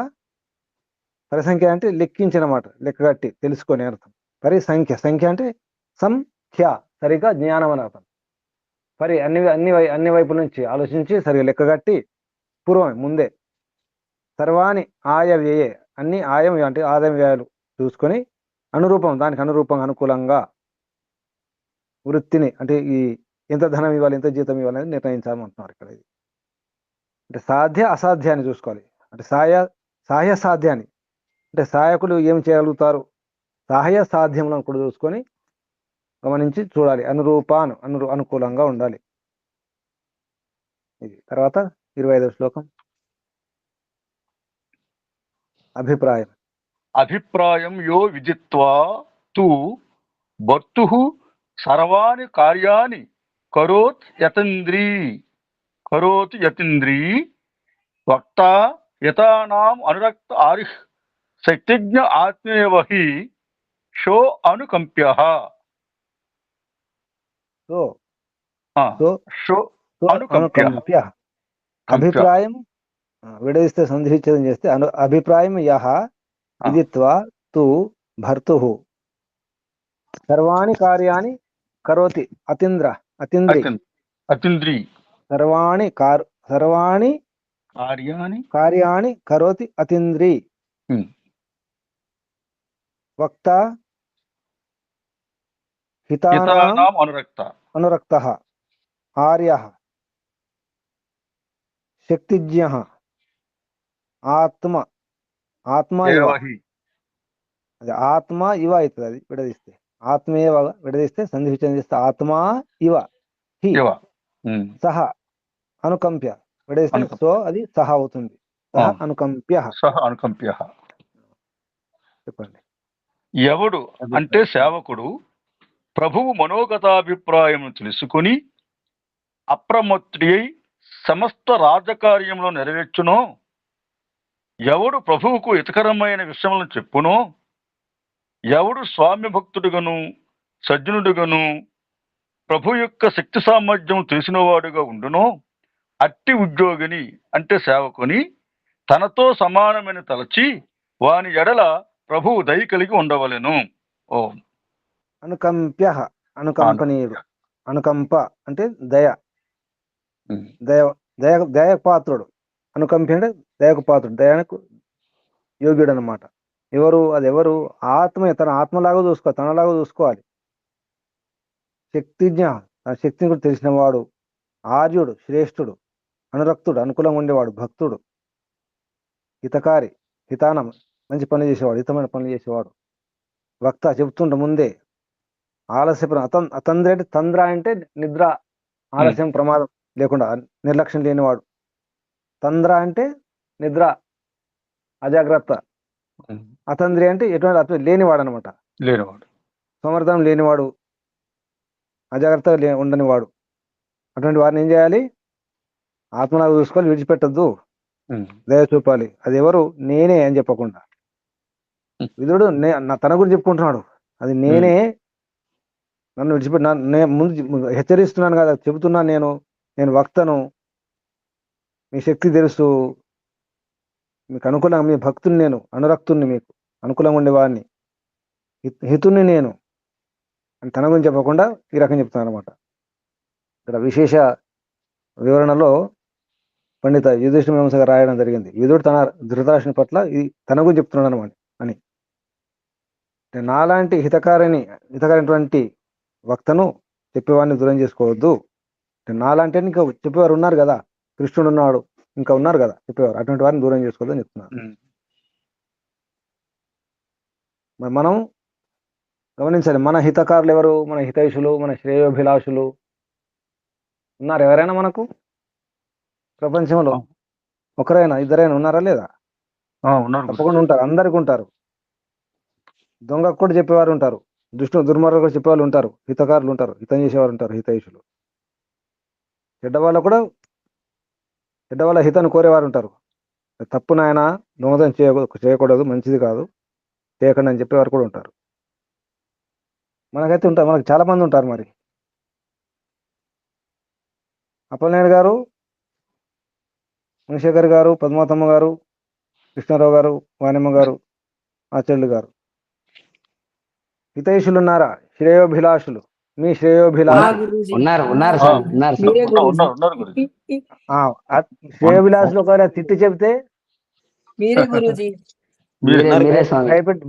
అంటే లెక్కించినమాట, లెక్కగట్టి తెలుసుకొని అర్థం. సంఖ్య అంటే సంఖ్య, సరిగా జ్ఞానం అని అర్థం. అన్ని వైపుల నుంచి ఆలోచించి సరిగా లెక్కగట్టి పూర్వం ముందే సర్వాణి ఆయ వ్యయే, అన్ని ఆయం అంటే ఆదాయం వ్యయాలు చూసుకొని దానికి అనుకూలంగా వృత్తిని అంటే ఈ ఎంత ధనం ఇవ్వాలి, ఎంత జీతం ఇవ్వాలి అనేది నిర్ణయించాలంటున్నారు ఇక్కడ. ఇది అంటే సాధ్య అసాధ్యాన్ని చూసుకోవాలి. అంటే సహాయ సాధ్యాన్ని అంటే సహాయకులు ఏం చేయగలుగుతారు, సహాయ సాధ్యములను కూడా చూసుకొని గమనించి చూడాలి. అనుకూలంగా ఉండాలి. ఇది తర్వాత 25వ శ్లోకం. అభిప్రాయం యో విదిత్వా తు భర్తుః సర్వాణి కార్యాణి కరోతి యతీంద్రీ వక్త యతానాం అనురక్త ఆరిః శక్తిజ్ఞ ఆత్మేవ హి షో అనుకంప్యః. అభిప్రాయం విడదీస్తే సంధిచ్ఛేదం చేస్తే అభిప్రాయం యహ విదిత్వా తు భర్తుః సర్వాణి కార్యాణి కరోతి అతీంద్రి సర్వాణి కార్యాణి కరోతి అతీంద్రి వక్త హితానాం అనురక్తః ఆర్యః శక్తిజ్ఞః ఆత్మ ఇవ. అది ఆత్మ ఇవ అవుతుంది. అది విడదీస్తే ఆత్మేవ విడదీస్తే సంధి విచ్ఛేదం చేస్తే ఆత్మా ఇవ హి సహ అనుకంప్య విడదీస్తే సో అది సహ అవుతుంది. సహ అనుకంప్య. చెప్పండి. ఎవడు అంటే సేవకుడు ప్రభువు మనోగతాభిప్రాయం తెలుసుకుని అప్రమత్తుడై సమస్త రాజకార్యంలో నెరవేర్చునో, ఎవడు ప్రభువుకు హితకరమైన విషయములను చెప్పునో, ఎవడు స్వామి భక్తుడుగను సజ్జనుడుగను ప్రభు యొక్క శక్తి సామర్థ్యం తెలిసినవాడుగా ఉండునో, అట్టి ఉద్యోగిని అంటే సేవకుని తనతో సమానమైన తలచి వాని ఎడల ప్రభువు దయ కలిగి ఉండవలెను. ఓ అనుకంప్య, అనుకంపనీయుడు. అనుకంప అంటే దయ, దయ దయ దయకు పాత్రుడు. అనుకంప అంటే దయకు పాత్రుడు, దయానికి యోగ్యుడు అనమాట. ఎవరు అది ఎవరు? ఆత్మ, తన ఆత్మలాగా చూసుకోవాలి, తనలాగా చూసుకోవాలి. శక్తిజ్ఞ, తన శక్తిని కూడా తెలిసిన వాడు. ఆర్యుడు, శ్రేష్ఠుడు. అనురక్తుడు, అనుకూలంగా ఉండేవాడు. భక్తుడు, హితకారి, హితానం మంచి పనులు చేసేవాడు, హితమైన పనులు చేసేవాడు. వక్త, చెబుతుంట ముందే. ఆలస్యపు అతంద్ర అంటే తంద్ర అంటే నిద్ర, ఆలస్యం, ప్రమాదం లేకుండా నిర్లక్ష్యం లేనివాడు. తంద్ర అంటే నిద్ర, అజాగ్రత్త. అతంద్రి అంటే ఎటువంటి లేనివాడు అనమాట, లేనివాడు. సమర్థం లేనివాడు, అజాగ్రత్త ఉండనివాడు. అటువంటి వారిని ఏం చేయాలి? ఆత్మలాగా చూసుకోవాలి, విడిచిపెట్టద్దు, దయ చూపాలి. అది ఎవరు? నేనే అని చెప్పకుండా. విదురుడు తన గురించి చెప్పుకుంటున్నాడు, అది నేనే, నన్ను విడిచిపెట్టి ముందు హెచ్చరిస్తున్నాను కదా, చెబుతున్నాను, నేను వక్తను, మీ శక్తి తెలుసు, మీకు అనుకూలంగా, మీ భక్తుని నేను, అనురక్తుని, మీకు అనుకూలంగా ఉండేవాడిని, హితుని నేను అని తన గురించి చెప్పకుండా ఈ రకం చెప్తున్నాను అనమాట. ఇక్కడ విశేష వివరణలో పండిత యుధిష్ఠిర మీమాంస గారు రాయడం జరిగింది. విదుడు తన ధృతరాష్ట్రుని పట్ల తన గురించి చెప్తున్నాడు అనమాట అని. నాలాంటి హితకారైనటువంటి వక్తను చెప్పేవాడిని దూరం చేసుకోవద్దు. నాలాంటి ఇంకా చెప్పేవారు ఉన్నారు కదా, కృష్ణుడు ఉన్నాడు, ఇంకా ఉన్నారు కదా చెప్పేవారు, అటువంటి వారిని దూరం చేసుకోవద్దు అని చెప్తున్నారు. మరి మనం గమనించాలి, మన హితకారులు ఎవరు? మన హితైషులు, మన శ్రేయోభిలాషులు ఉన్నారు ఎవరైనా మనకు ప్రపంచంలో? ఒకరైనా, ఇద్దరైనా ఉన్నారా లేదా? తప్పకుండా ఉంటారు, అందరికి ఉంటారు. దొంగకు కూడా చెప్పేవారు ఉంటారు, దుర్మార్గులు కూడా చెప్పేవాళ్ళు ఉంటారు, హితకారులు ఉంటారు, హితం చేసేవారు ఉంటారు, హితైషులు. చెడ్డవాళ్ళ కూడా, చెడ్డవాళ్ళ హితాన్ని కోరేవారు ఉంటారు. తప్పు నాయన, దొంగతనం చేయకూడదు, మంచిది కాదు, చేయకండి అని చెప్పేవారు కూడా ఉంటారు. మనకైతే ఉంటారు, మనకు చాలా మంది ఉంటారు. మరి అప్పలనాయుడు గారు, మునిశేఖర్ గారు, పద్మావతమ్మ గారు, కృష్ణారావు గారు, వాణిమ్మ గారు, ఆచార్యులు గారు హితైషులు ఉన్నారా? శ్రేయోభిలాషులు, మీ శ్రేయోభిలాషులు శ్రేయోభిలాషులు ఒకవేళ తిట్టి చెబితే,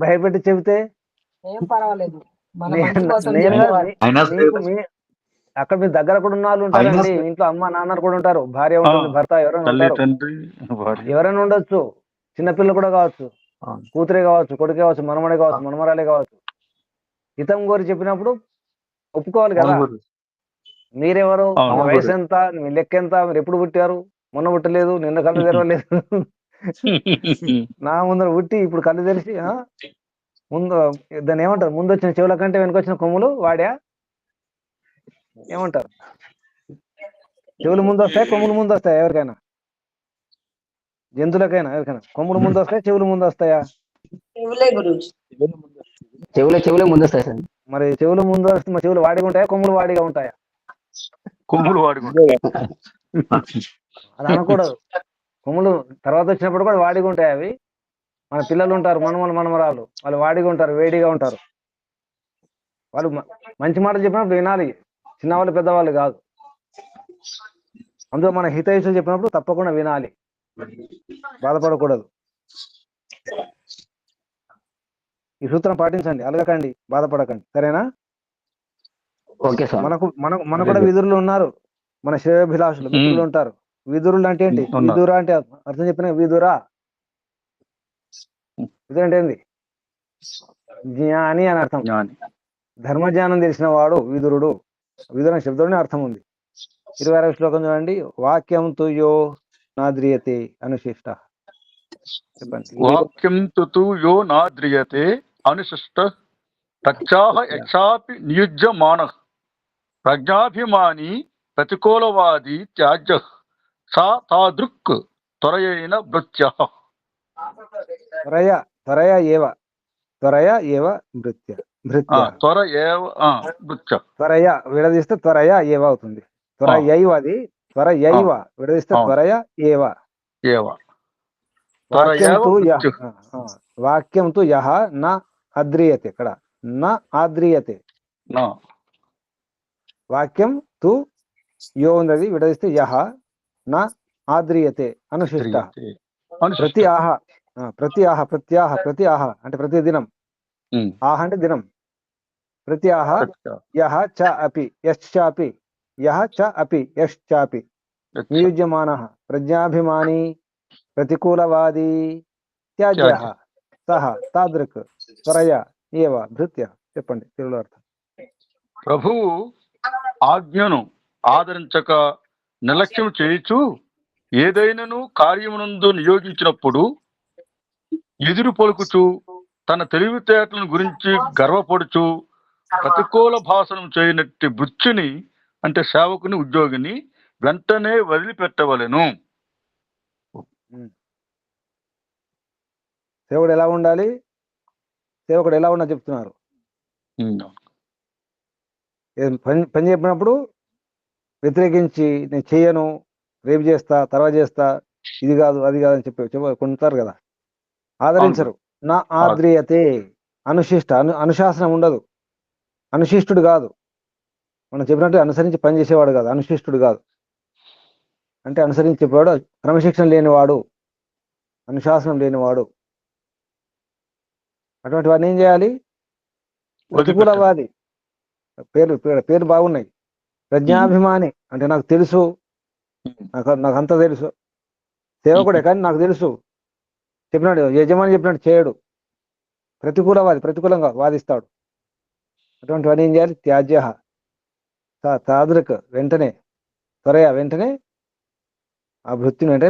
భయపెట్టి చెబితే, అక్కడ మీ దగ్గర కూడా ఉన్న వాళ్ళు ఉంటారండి. ఇంట్లో అమ్మ నాన్న కూడా ఉంటారు, భార్య ఉంటుంది, భర్త ఎవరైనా ఉంటారు, ఎవరైనా ఉండొచ్చు, చిన్నపిల్లలు కూడా కావచ్చు, కూతురే కావచ్చు, కొడుకే కావచ్చు, మనమడే కావచ్చు, మనమరాలే కావచ్చు. హితం కోరి చెప్పినప్పుడు ఒప్పుకోవాలి కదా. మీరెవరు? మీ వయసు ఎంత? మీ లెక్క ఎంత? మీరు ఎప్పుడు పుట్టారు? మొన్న పుట్టలేదు, నిన్న కళ్ళు తెరవలేదు, నా ముందర పుట్టి ఇప్పుడు కళ్ళు తెరిచి ముందు దాన్ని ఏమంటారు? ముందు వచ్చిన చెవుల కంటే వెనుకొచ్చిన కొమ్ములు వాడా ఏమంటారు? చెవులు ముందు వస్తాయి, కొమ్ములు ముందు వస్తాయా? ఎవరికైనా, జంతువులకైనా, ఎవరికైనా కొమ్ములు ముందు వస్తాయి, చెవులు ముందు వస్తాయా? చెవులే ముందు వస్తాయి సార్. మరి చెవులు ముందు వస్తే మా చెవులు వాడిగా ఉంటాయా, కొమ్ములు వాడిగా ఉంటాయా? కొమ్ములు వాడిగా. అది అనకూడదు. కొమ్ములు తర్వాత వచ్చినప్పుడు కూడా వాడిగా ఉంటాయి అవి. మన పిల్లలు ఉంటారు, మనమరాలు, వాళ్ళు వాడిగా ఉంటారు, వేడిగా ఉంటారు. వాళ్ళు మంచి మాటలు చెప్పినప్పుడు వినాలి, చిన్నవాళ్ళు పెద్దవాళ్ళు కాదు. అందులో మన హితైషులు చెప్పినప్పుడు తప్పకుండా వినాలి, బాధపడకూడదు. ఈ సూత్రం పాటించండి, అలగకండి, బాధపడకండి, సరేనా? మనకు కూడా విదురులు ఉన్నారు, మన శ్రేయోభిలాషులు మిత్రులు ఉంటారు. విదురులు అంటే ఏంటి? విదురా అంటే అర్థం చెప్పిన విదురా, విదురు ఏంటి? జ్ఞాని అని అర్థం. ధర్మజ్ఞానం తెలిసిన వాడు విదురుడు. విదురు అనే శబ్దంలోనే అర్థం ఉంది. 26వ శ్లోకం చూడండి. వాక్యం తుయో నాద్రియతే అనుశిష్ట. చెప్పండి. వాక్యం తు యో నాద్రియతే అనుశిష్ట తచ్చాహ యక్షాపి నియుజ్యమానః ప్రజ్ఞాభిమాని ప్రతికూలవాది త్యాజ్య సా తాదృక్ త్వరయైన భృత్య. త్వరయ త్వరయ ఏవ త్వరయ ఏవ భృత్య భృత్య త్వర ఏవ భృత్య. త్వరయ విడదీస్తే త్వరయ ఏవ అవుతుంది. త్వరయైవ అది త్వరయైవ విడదీస్తే అవును. త్వరయ ఏవ. ఏవ వాక్యం త్వరయేవ తు భృత్యు. వాక్యం తు యహ న అద్రియతే. ఇక్కడ న ఆద్రియతే. నా. వాక్యం తు యో ఉన్నది విడదీస్తే యహ న ఆద్రియతే అనుశిష్ట. ప్రతి ఆహ ప్రతి ఆహ ప్రత్యాహ ప్రతి ఆహ అంటే ప్రతి దినం. ఆహ అంటే దినం. ప్రతి ఆహ యహ చ అపి యశ్చాపి యహ చ అపి యశ్చాపి నియుజ్యమానః ప్రజ్ఞాభిమాని ప్రతికూలవాది త్యాజ్యః సహ తాదృక్ త్వరయ ఏవ భృత్య. చెప్పండి తెలుగులో అర్థం. ప్రభువు ఆజ్ఞను ఆదరించక నిర్లక్ష్యం చేయుచు ఏదైనను కార్యమునందు నియోగించినప్పుడు ఎదురు పలుకుచు తన తెలివితేటలను గురించి గర్వపడుచు ప్రతికూల భాషను చేయనట్టి బుచ్చుని అంటే సేవకుని ఉద్యోగిని వెంటనే వదిలిపెట్టవలెను. సేవకుడు ఎలా ఉండాలి? సేవకుడు ఎలా ఉన్నా చెప్తున్నారు. పని చెప్పినప్పుడు వ్యతిరేకించి నేను చేయను, రేపు చేస్తా, తర్వాత చేస్తా, ఇది కాదు అది కాదు అని చెప్పి కొంటారు కదా. ఆదరించరు. నా ఆద్రియతే అనుశిష్ట అనుశాసనం ఉండదు. అనుశిష్టుడు కాదు. మనం చెప్పినట్టు అనుసరించి పని చేసేవాడు కాదు. అనుశిష్టుడు కాదు. అంటే అనుసరించి చెప్పేవాడు క్రమశిక్షణ లేనివాడు, అనుశాసనం లేనివాడు. అటువంటి వాడిని ఏం చేయాలి? ప్రతికూలవాది. పేరు బాగున్నాయి. ప్రజ్ఞాభిమాని అంటే నాకు తెలుసు, నాకు అంత తెలుసు. సేవకుడే కానీ నాకు తెలుసు చెప్పినాడు, యజమాని చెప్పినట్టు చేయడు. ప్రతికూలవాది, ప్రతికూలంగా వాదిస్తాడు. అటువంటి వాడిని ఏం చేయాలి? త్యాజ్య తాదృక్ వెంటనే త్వరయ వెంటనే ఆ వృత్తిని అంటే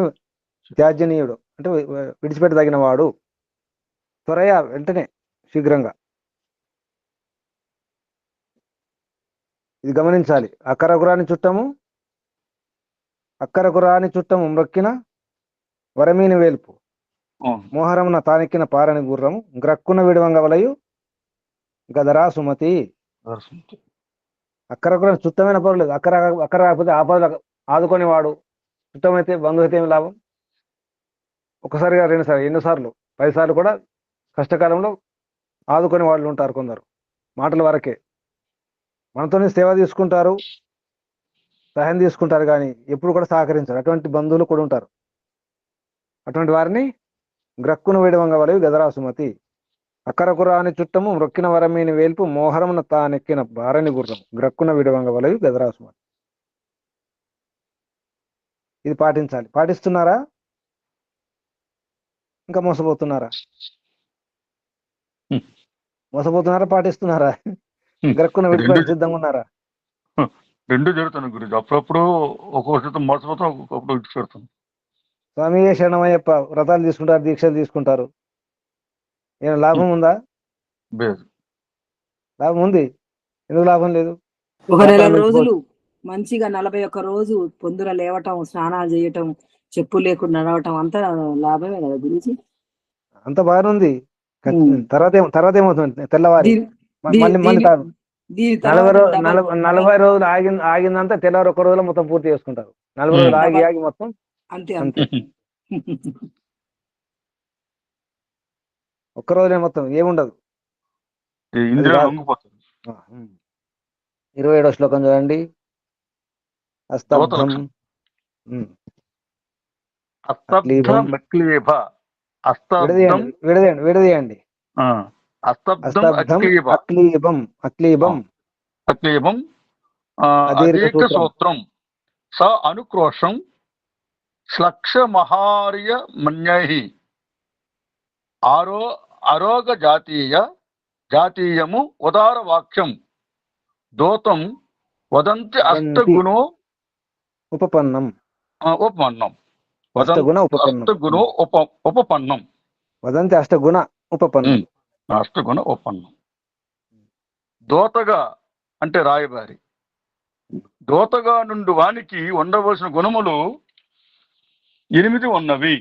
త్యాజ్యనీయుడు అంటే విడిచిపెట్టదగిన వాడు. త్వరయ వెంటనే శీఘ్రంగా. ఇది గమనించాలి. అక్కరకు రాని చుట్టము మ్రొక్కిన వరమీని వేల్పు మోహరమున తానెక్కిన పారని గుర్రము గ్రక్కున విడవంగ వలయు గదరా సుమతి. అక్కరకు రాని చుట్టమైన పర్లేదు. అక్కర రాకపోతే ఆపదలు ఆదుకునేవాడు. చుట్టమైతే బంధువు అయితే ఏమి లాభం? ఒకసారిగా 2 సార్లు, ఎన్నోసార్లు 10 సార్లు కూడా కష్టకాలంలో ఆదుకునే వాళ్ళు ఉంటారు కొందరు. మాటల వరకే మనతోనే సేవ తీసుకుంటారు, సహాయం తీసుకుంటారు, కానీ ఎప్పుడు కూడా సహకరించారు. అటువంటి బంధువులు కూడా ఉంటారు. అటువంటి వారిని గ్రక్కును వేడవంగ వలయు గదరా సుమతి. అక్కరకు రాని చుట్టము మ్రొక్కిన వరమీని వేల్పు మోహరమున తానెక్కిన భారని గుర్రం గ్రక్కున విడవంగ వలయు గదరా సుమతి. ఇది పాటించాలి. పాటిస్తున్నారా? ఇంకా మోసపోతున్నారా? పాటిస్తున్నారా? గ్రక్కున విడిపోయి సిద్ధంగా ఉన్నారా? రెండు జరుగుతాను గురించి. అప్పుడప్పుడు ఒక్కొక్క మోసపోతాం, ఒక్కొక్కప్పుడు విడిచిపెడతాం. స్వామి శరణమయ్యప్ప వ్రతాలు తీసుకుంటారు, దీక్షలు తీసుకుంటారు. ఏమైనా లాభం ఉందా? లాభం ఉంది. ఎందుకు లాభం లేదు? ఒక నెల రోజులు మంచిగా 41 రోజు పొందున లేవటం, స్నానాలు చేయటం, చెప్పులు లేకుండా నడవటం అంతా లాభమే కదా గురించి. అంత బాగానే ఉంది. తర్వాత ఏమవుతుంది? తెల్లవారి మళ్ళీ 40 రోజులు ఆగిందంతా తెల్లవారు 1 రోజులో మొత్తం పూర్తి చేసుకుంటారు. 40 రోజులు ఆగి మొత్తం అంతే. 1 రోజులే మొత్తం ఏముండదు. 27వ శ్లోకం చూడండి. అస్తబ్ధం విడదీయండి. అస్తబ్ధం అక్లీబం అదీర్ఘ సూత్రం స అనుక్రోషం శ్లక్షమహార్య మన్యైః అరోగ జాతీయము ఉదార వాక్యం దోతం వదంతి అష్టగుణో ఉపపన్నం. వదంతి అష్టగుణ ఉపపన్నం. దోతగా అంటే రాయబారి. దోతగా నుండి వానికి ఉండవలసిన గుణములు 8 ఉన్నవి.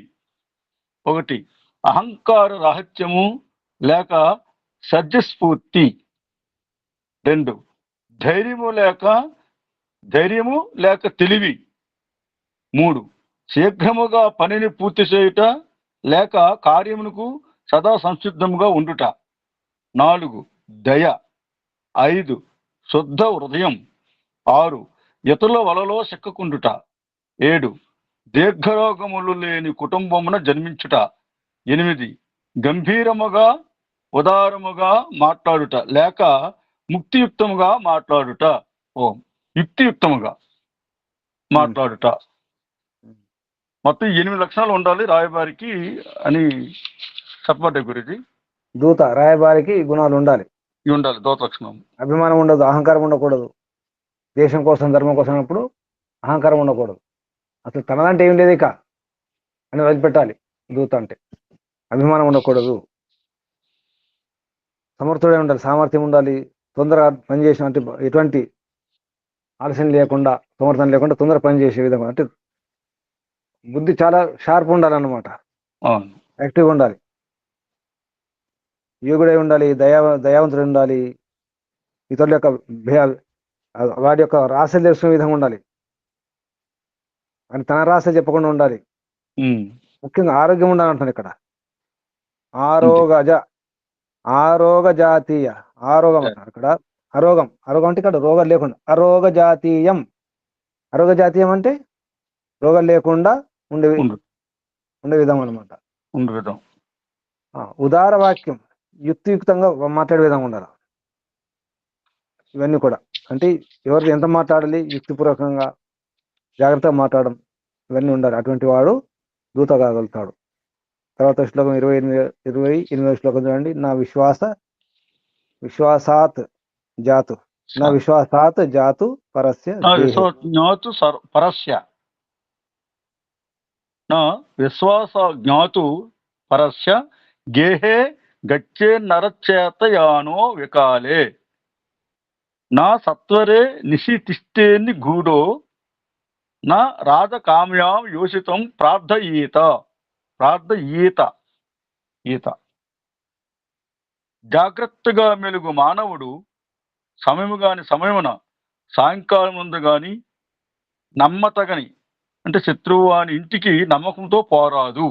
1 అహంకార రహస్యము లేక సత్యస్ఫూర్తి. 2 ధైర్యము లేక తెలివి. 3 శీఘ్రముగా పనిని పూర్తి చేయుట లేక కార్యమునకు సదా సంసిద్ధముగా ఉండుట. 4 దయ. 5 శుద్ధ హృదయం. 6 ఇతరుల వలలో చిక్కకుండుట. 7 దీర్ఘరోగములు లేని కుటుంబమున జన్మించుట. 8 గంభీరముగా ఉదారముగా మాట్లాడుట లేక ముక్తియుక్తముగా మాట్లాడుట. యుక్తియుక్తముగా మాట్లాడుట. మొత్తం 8 లక్షణాలు ఉండాలి రాయబారికి అని చెప్పబడ్డాయి గురించి. దూత రాయబారికి ఈ గుణాలు ఉండాలి. ఇవి ఉండాలి దూత లక్షణం. అభిమానం ఉండదు, అహంకారం ఉండకూడదు. దేశం కోసం ధర్మం కోసం అన్నప్పుడు అహంకారం ఉండకూడదు. అసలు తనదంటే ఏం లేదు ఇక అని వదిలిపెట్టాలి. దూత అంటే అభిమానం ఉండకూడదు. సమర్థుడే ఉండాలి, సామర్థ్యం ఉండాలి, తొందరగా పనిచేసిన అంటే ఎటువంటి ఆలస్యం లేకుండా, సమర్థం లేకుండా తొందరగా పనిచేసే విధంగా అంటే బుద్ధి చాలా షార్ప్ ఉండాలన్నమాట. అవును. యాక్టివ్గా ఉండాలి, యోగుడై ఉండాలి, దయావంతుడై ఉండాలి, ఇతరుల యొక్క వాడి యొక్క రాశలు తెలుసుకునే విధంగా ఉండాలి. అని తన రాశ చెప్పకుండా ఉండాలి. ముఖ్యంగా ఆరోగ్యం ఉండాలంటాను ఇక్కడ. ఆరోగ జాతీయ ఆరోగం అంటారు ఇక్కడ. అరోగం అంటే ఇక్కడ రోగాలు లేకుండా అరోగ జాతీయం. అరోగ జాతీయం అంటే రోగాలు లేకుండా ఉండే విధం అనమాట. ఉదార వాక్యం, యుక్తియుక్తంగా మాట్లాడే విధంగా ఉండాలి. ఇవన్నీ కూడా అంటే ఎవరితో ఎంత మాట్లాడాలి, యుక్తిపూర్వకంగా జాగ్రత్తగా మాట్లాడడం, ఇవన్నీ ఉండాలి. అటువంటి వాడు దూత కాగలుగుతాడు. తర్వాత శ్లోకం 28వ శ్లోకం చూడండి. నా విశ్వాసాత్ జాతు పరస్య విశ్వాస జ్ఞాతు పరస్య గేహే గచ్చే నరచేతయానో వికాలే నా సత్వరే నిశితిష్టేని గూఢో నా రాజకామ్యాం యోషితం ప్రార్థయీత. జాగ్రత్తగా మెలుగు మానవుడు సమయమున సాయంకాలం ముందు గాని నమ్మతగని అంటే శత్రువు అని ఇంటికి నమ్మకంతో పోరాదు.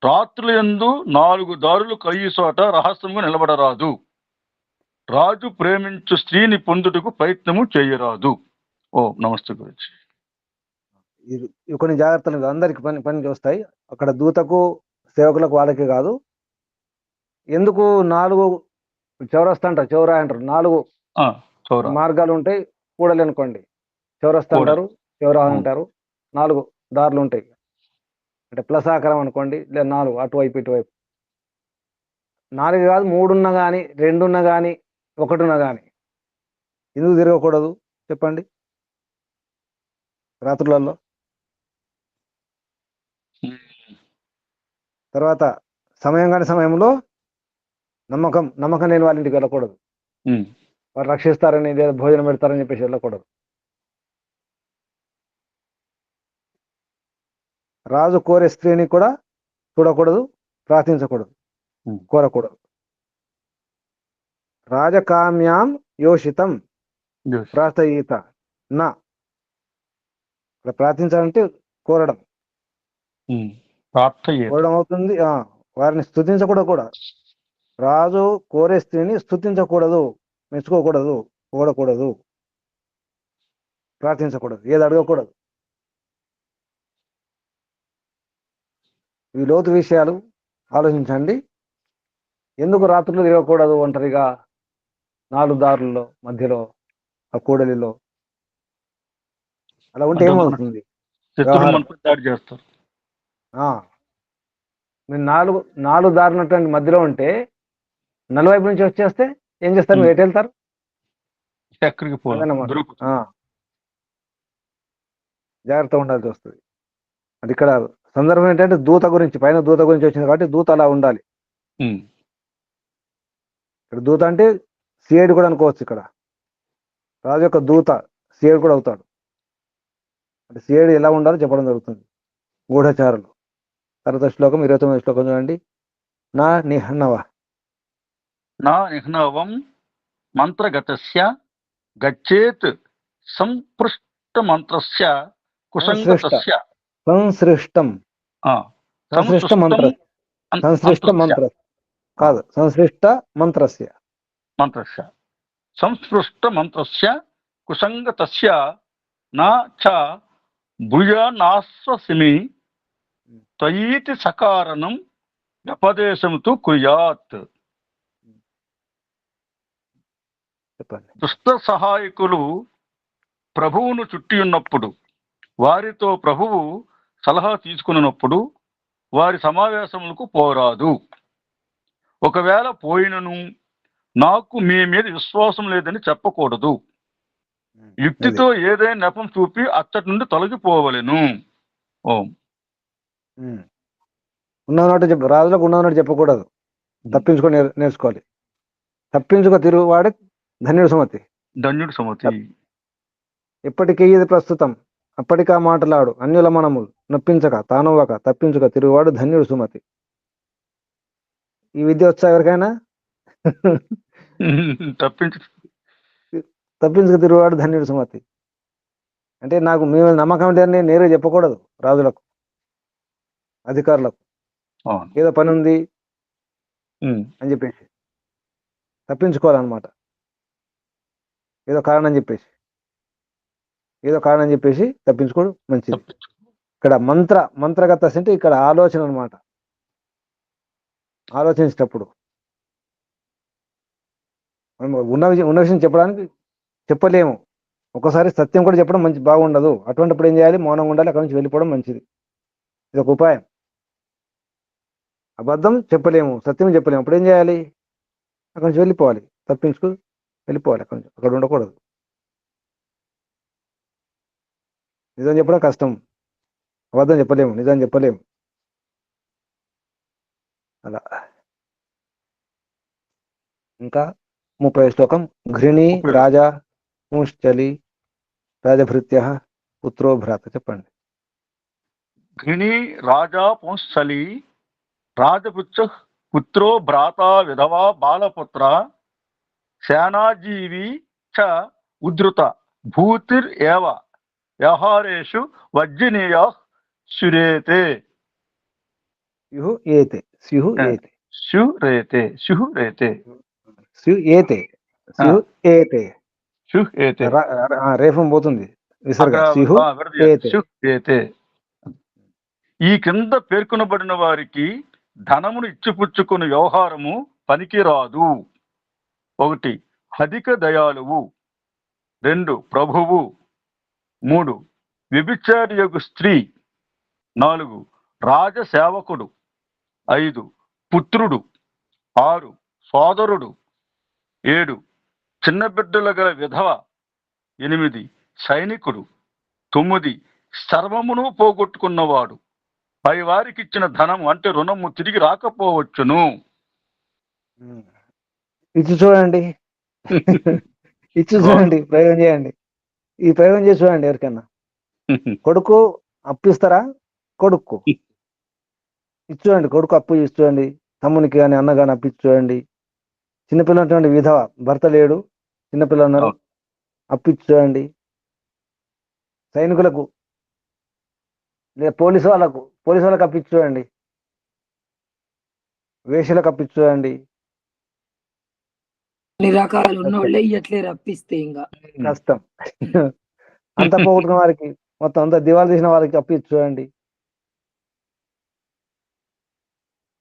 రాత్రుల యందు 4 దారులు కయ్యి చోట రహస్యంగా నిలబడరాదు. రాజు ప్రేమించు స్త్రీని పొందుటకు ప్రయత్నము చేయరాదు. నమస్తే గురించి. కొన్ని జాగ్రత్తలు అందరికి పని వస్తాయి. అక్కడ దూతకు సేవకులకు వాళ్ళకి కాదు. ఎందుకు 4 చౌరస్తా అంటారు, చౌరా అంటారు. 4 మార్గాలు ఉంటాయి. కూడలి అనుకోండి, చౌరస్తా అంటారు, చౌరా అంటారు. 4 దారులు ఉంటాయి. అంటే ప్లస్ ఆకారం అనుకోండి, లేదా 4 అటువైపు ఇటువైపు. 4 కాదు, 3 ఉన్నా కానీ, 2 ఉన్నా కానీ, 1 ఉన్నా కానీ ఎందుకు తిరగకూడదు చెప్పండి రాత్రులలో? తర్వాత సమయంలో నమ్మకం లేని వాళ్ళ ఇంటికి వెళ్ళకూడదు. వారు రక్షిస్తారని లేదా భోజనం పెడతారని చెప్పేసి వెళ్ళకూడదు. రాజు కోరే స్త్రీని కూడా చూడకూడదు, ప్రార్థించకూడదు, కోరకూడదు. రాజకామ్యాం యోషితం ప్రార్థయీత. నా ప్రార్థించాలంటే కోరడం అవుతుంది. వారిని స్తుతించకూడదు కూడా. రాజు కోరే స్త్రీని స్తుతించకూడదు, మెచ్చుకోకూడదు, పొగడకూడదు, ప్రార్థించకూడదు, ఏది అడగకూడదు. ఈ లోతు విషయాలు ఆలోచించండి. ఎందుకు రాత్రులు తిరగకూడదు ఒంటరిగా 4 దారుల్లో మధ్యలో, ఆ కూడలిలో? అలా ఉంటే ఏమవుతుంది? మీరు 4 దారులు మధ్యలో ఉంటే నలువైపు నుంచి వచ్చేస్తే ఏం చేస్తారు? మీరు ఎటు వెళ్తారు? జాగ్రత్త ఉండాల్సి వస్తుంది. అది ఇక్కడ సందర్భం ఏంటంటే దూత గురించి, పైన దూత గురించి వచ్చింది కాబట్టి దూత అలా ఉండాలి. ఇక్కడ దూత అంటే సిఐడి కూడా అనుకోవచ్చు. ఇక్కడ రాజు యొక్క దూత సిఐడి కూడా అవుతాడు. అంటే సిఐడి ఎలా ఉండాలో చెప్పడం జరుగుతుంది. గూఢచారులు. తర్వాత శ్లోకం 29 శ్లోకం చూడండి. నా నిహనవ నా నిహ్నవం మంత్రగతస్య గచ్చేత్ సంపృష్ట మంత్రస్య కుసంగతస్య సంసృష్టం ఆ, సంసృష్ట మంత్ర సంసృష్ట మంత్ర కాదు సంసృష్ట మంత్రస్య మంత్రస్య సంస్పృష్ట మంత్రస్య కుసంగతస్య నా చ భుజనాశ్వసిమి త్వయీతి సకారణం వ్యపదేశం తు కుర్యాత్. చెప్పండి. దుష్ట సహాయకులు ప్రభువును చుట్టి ఉన్నప్పుడు, వారితో ప్రభువు సలహా తీసుకున్నప్పుడు వారి సమావేశములకు పోరాదు. ఒకవేళ పోయినను నాకు మీ మీద విశ్వాసం లేదని చెప్పకూడదు. యుక్తితో ఏదైనా నెపం చూపి అచ్చటి నుండి తొలగిపోవలెను. ఓం. ఉన్నదన్నట్టు చెప్పు, రాజులకు ఉన్నదన్నట్టు చెప్పకూడదు. తప్పించుకొని నేర్చుకోవాలి. తప్పించుకో తిరుగువాడు ధన్యుడు సుమతి. ధన్యుడు సుమతి. ఇప్పటికీ ఇది ప్రస్తుతం, అప్పటికా మాటలాడు అన్యుల మనములు నొప్పించక తానువ్వక తప్పించుక తిరుగువాడు ధన్యుడు సుమతి. ఈ విద్య వచ్చా ఎవరికైనా? తప్పించుక తిరుగువాడు ధన్యుడు సుమతి అంటే నాకు మీ మీద నమ్మకం లేదని నేరుగా చెప్పకూడదు రాజులకు, అధికారులకు. ఏదో పని ఉంది అని చెప్పేసి తప్పించుకోవాలన్నమాట. ఏదో కారణం చెప్పేసి తప్పించుకోవడం మంచిది. ఇక్కడ మంత్రగత అంటే ఇక్కడ ఆలోచన అనమాట. ఆలోచించేటప్పుడు మనం ఉన్న విషయం చెప్పలేము. ఒకసారి సత్యం కూడా చెప్పడం బాగుండదు. అటువంటిప్పుడు ఏం చేయాలి? మౌనంగా ఉండాలి, అక్కడి నుంచి వెళ్ళిపోవడం మంచిది. ఇది ఒక ఉపాయం. అబద్ధం చెప్పలేము, సత్యం చెప్పలేము. అప్పుడు ఏం చేయాలి? అక్కడి నుంచి వెళ్ళిపోవాలి, వెళ్ళిపోవాలి. అక్కడ ఉండకూడదు. నిజం చెప్పడం కష్టం, అబద్ధం చెప్పలేము, నిజం చెప్పలేము. అలా. ఇంకా 30 శ్లోకం. ఘృణి రాజా పుంశ్చలి రాజభృత్య పుత్రో భ్రాత. చెప్పండి. ఘృణి రాజా పుంశ్చలి రాజభృత్య పుత్రో భ్రాత విధవా బాలపుత్ర సేనాజీవి చ ఉద్ధృత భూతిర్ ఏవ వ్యవహారేషు వర్జనీయ శురేతే. రేఫం పోతుంది. ఈ క్రింద పేర్కొనబడిన వారికి ధనమును ఇచ్చిపుచ్చుకుని వ్యవహారము పనికిరాదు. 1 అధిక దయాళువు, 2 ప్రభువు, 3 వ్యభిచారియగు స్త్రీ, 4 రాజసేవకుడు, 5 పుత్రుడు, 6 సోదరుడు, 7 చిన్న బిడ్డల గల విధవ, 8 సైనికుడు, 9 సర్వమును పోగొట్టుకున్నవాడు, పై వారికి ఇచ్చిన ధనము అంటే రుణము తిరిగి రాకపోవచ్చును. ఇచ్చి చూడండి, ప్రయోగం చేయండి. ఈ ప్రయోగం చేసి చూడండి. ఎవరికైనా కొడుకు అప్పిస్తారా? కొడుకు ఇచ్చుకోండి. కొడుకు అప్పు ఇచ్చుకోండి. తమ్మునికి కానీ అన్న కానీ అప్పు ఇచ్చుకోండి. చిన్నపిల్లటువంటి విధవ, భర్త లేడు, చిన్నపిల్లలు ఉన్నారు, అప్పు ఇచ్చుకోండి. సైనికులకు లేదా పోలీసు వాళ్ళకు అప్పు ఇచ్చుకోండి. వేషలకు అప్పు ఇచ్చుకోండి. అన్ని రకాలు ఉన్నోళ్ళే ఇట్లే రప్పిస్తే ఇంకా కష్టం. అంత పోగొట్టుకున్న వారికి, మొత్తం అంతా దివాళా తీసిన వారికి అప్పు ఇచ్చుకోండి.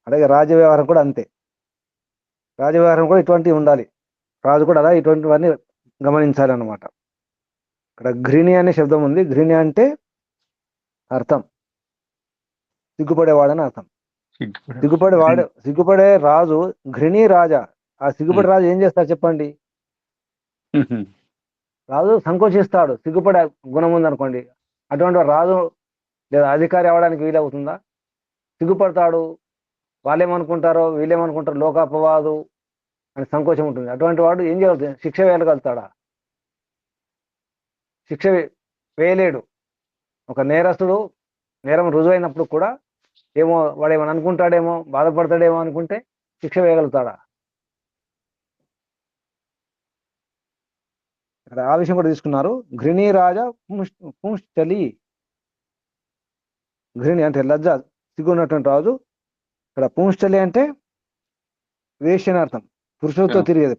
అలాగే రాజవ్యవహారం కూడా అంతే. రాజవ్యవహారం కూడా ఇటువంటివి ఉండాలి. రాజు కూడా అలా ఇటువంటివన్నీ గమనించాలి అన్నమాట. ఇక్కడ ఘృణి అనే శబ్దం ఉంది. ఘృణి అంటే అర్థం సిగ్గుపడేవాడని అర్థం. సిగ్గుపడే రాజు ఘృణి రాజా. ఆ సిగ్గుపడే రాజు ఏం చేస్తాడు చెప్పండి? రాజు సంకోచిస్తాడు. సిగ్గుపడే గుణం ఉందనుకోండి, అటువంటి రాజు లేదా అధికారి అవ్వడానికి వీలవుతుందా? సిగ్గుపడతాడు. వాళ్ళేమనుకుంటారో వీళ్ళేమనుకుంటారో లోకాపవాదు అని సంకోచం ఉంటుంది. అటువంటి వాడు ఏం చేయగలుగుతుంది? శిక్ష వేయగలుగుతాడా? శిక్ష వేయలేడు. ఒక నేరస్తుడు నేరం రుజువైనప్పుడు కూడా ఏమో వాడు ఏమైనా అనుకుంటాడేమో, బాధపడతాడేమో అనుకుంటే శిక్ష వేయగలుగుతాడా? ఇక్కడ ఆ విషయం కూడా తీసుకున్నారు. ఘృణీ రాజా పుంశ్చలి. ఘృణి అంటే లజ్జ, సిగ్గున్నటువంటి రాజు. ఇక్కడ పుంశ్చలి అంటే వేశ్య అని అర్థం, పురుషులతో తిరిగేది.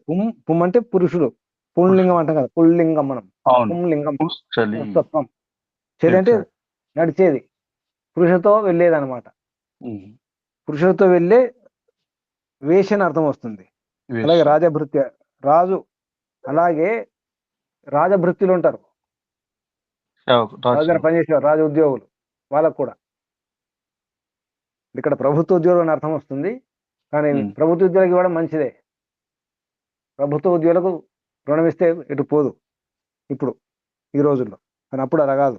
పుం అంటే పురుషుడు, పుంలింగం అంటాం కదా, పుల్లింగం మనం, అవును. పుంలింగం చలి. పుంసత్వం. చలి అంటే నడిచేది, పురుషులతో వెళ్ళేది అనమాట. పురుషులతో వెళ్ళే వేశ్య అని అర్థం వస్తుంది. అలాగే రాజభృత్య, రాజు, అలాగే రాజభృత్యులు ఉంటారు, రాజు దగ్గర పనిచేసేవారు, రాజ ఉద్యోగులు, వాళ్ళకు కూడా. ఇక్కడ ప్రభుత్వ ఉద్యోగులు అని అర్థం వస్తుంది, కానీ ప్రభుత్వ ఉద్యోగులకు ఇవ్వడం మంచిదే. ప్రభుత్వ ఉద్యోగులకు రుణం ఇస్తే ఎటు పోదు ఇప్పుడు ఈ రోజుల్లో, కానీ అప్పుడు అలా కాదు.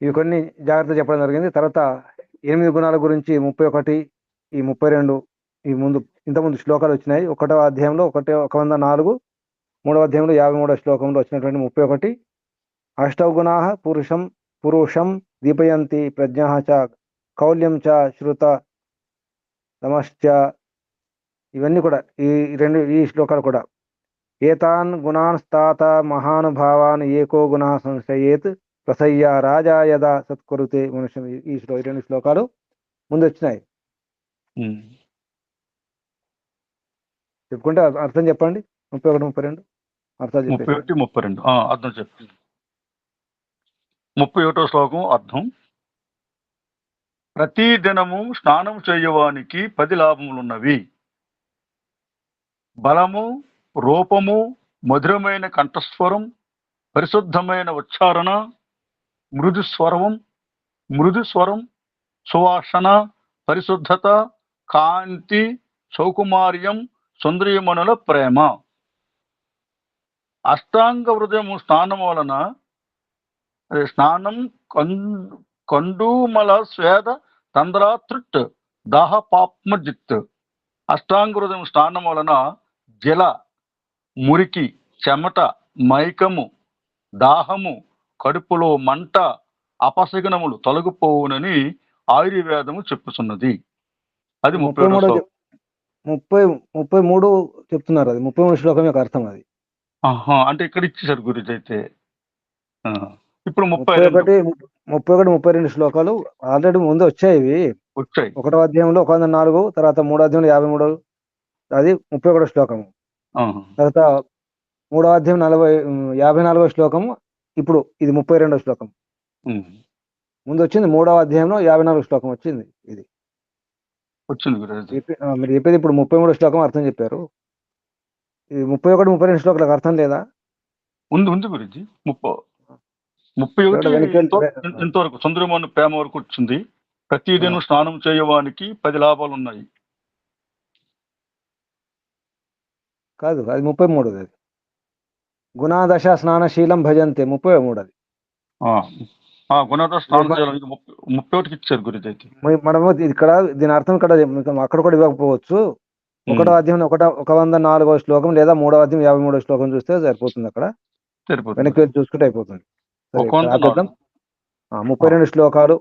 ఇవి కొన్ని జాగ్రత్తలు చెప్పడం జరిగింది. తర్వాత 8 గుణాల గురించి 31, ఈ 32, ఈ ఇంతకుముందు శ్లోకాలు వచ్చినాయి. 1వ అధ్యాయంలో 104, 3వ అధ్యాయంలో 53వ శ్లోకంలో వచ్చినటువంటి 31. అష్టౌ గుణా పురుషం దీపయంతి ప్రజ్ఞా చ కౌల్యం చ శ్రుత తమశ్చ. ఇవన్నీ కూడా ఈ శ్లోకాలు కూడా. ఏతాన్ గుణాన్ స్థాత మహానుభావాన్ ఏకో గుణ సంశయేత్ ప్రసయ్య రాజా యదా సత్కరుతే మనుష్యం. ఈ 2 శ్లోకాలు ముందు వచ్చినాయి. చెప్పుకుంటే అర్థం చెప్పండి. 31, 32 అర్థాలు చెప్పండి. 31, 32 అర్థం చెప్పండి. 31వ శ్లోకం అర్థం. ప్రతి దినము స్నానం చేయవానికి 10 లాభములున్నవి. బలము, రూపము, మధురమైన కంఠస్వరం, పరిశుద్ధమైన ఉచ్చారణ, మృదుస్వరం, సువాసన, పరిశుద్ధత, కాంతి, సౌకుమార్యం, సుందరీమణుల ప్రేమ. అష్టాంగ హృదయము స్నానం వలన స్నానం కండూమల స్వేద తంద్రాతృట్ దాహ పాప్మజిత్. అష్టాంగ హృదయం స్నానం వలన జల, మురికి, చెమట, మైకము, దాహము, కడుపులో మంట, అపశగనములు తొలగిపోవునని ఆయుర్వేదము చెప్పుచున్నది. అది 33 చెప్తున్నారు. అది 33 శ్లోకం యొక్క అర్థం అది. అంటే ఇక్కడ ఇచ్చేసారు గురించి. అయితే ఇప్పుడు 31, 32 శ్లోకాలు ఆల్రెడీ ముందు వచ్చాయి. ఇవి వచ్చాయి. 1వ అధ్యాయంలో 104, తర్వాత 3వ అధ్యాయంలో 53, అది 31 శ్లోకము. తర్వాత 3వ అధ్యాయం 54వ శ్లోకము. ఇప్పుడు ఇది 32వ శ్లోకం. ముందు వచ్చింది 3వ అధ్యాయంలో 54 శ్లోకం వచ్చింది. ఇది వచ్చింది మీరు చెప్పేది ఇప్పుడు 33 శ్లోకం అర్థం చెప్పారు. ఇది 31, 32 శ్లోకాలకు అర్థం లేదా? ఉంది గురించి. 31 ఇంతవరకు సుందరమోహన్ ప్రేమ వరకు వచ్చింది. ప్రతిదినం స్నానం చేయవానికి 10 లాభాలు ఉన్నాయి. కాదు, అది 33. అది గుణాదశ స్నానశీలం భజంతే 33. అది గుణాదశ స్నానం చేయాలి. 31కి ఇచ్చారు గురించి. అయితే మనము ఇక్కడ దీని అర్థం ఇక్కడ అక్కడ కూడా ఇవ్వకపోవచ్చు. 1వ అధ్యాయం 104వ శ్లోకం లేదా 3వ అధ్యాయం 53వ శ్లోకం చూస్తే సరిపోతుంది. అక్కడ వెనక్కి వెళ్ళి చూసుకుంటే అయిపోతుంది. 32 శ్లోకాలు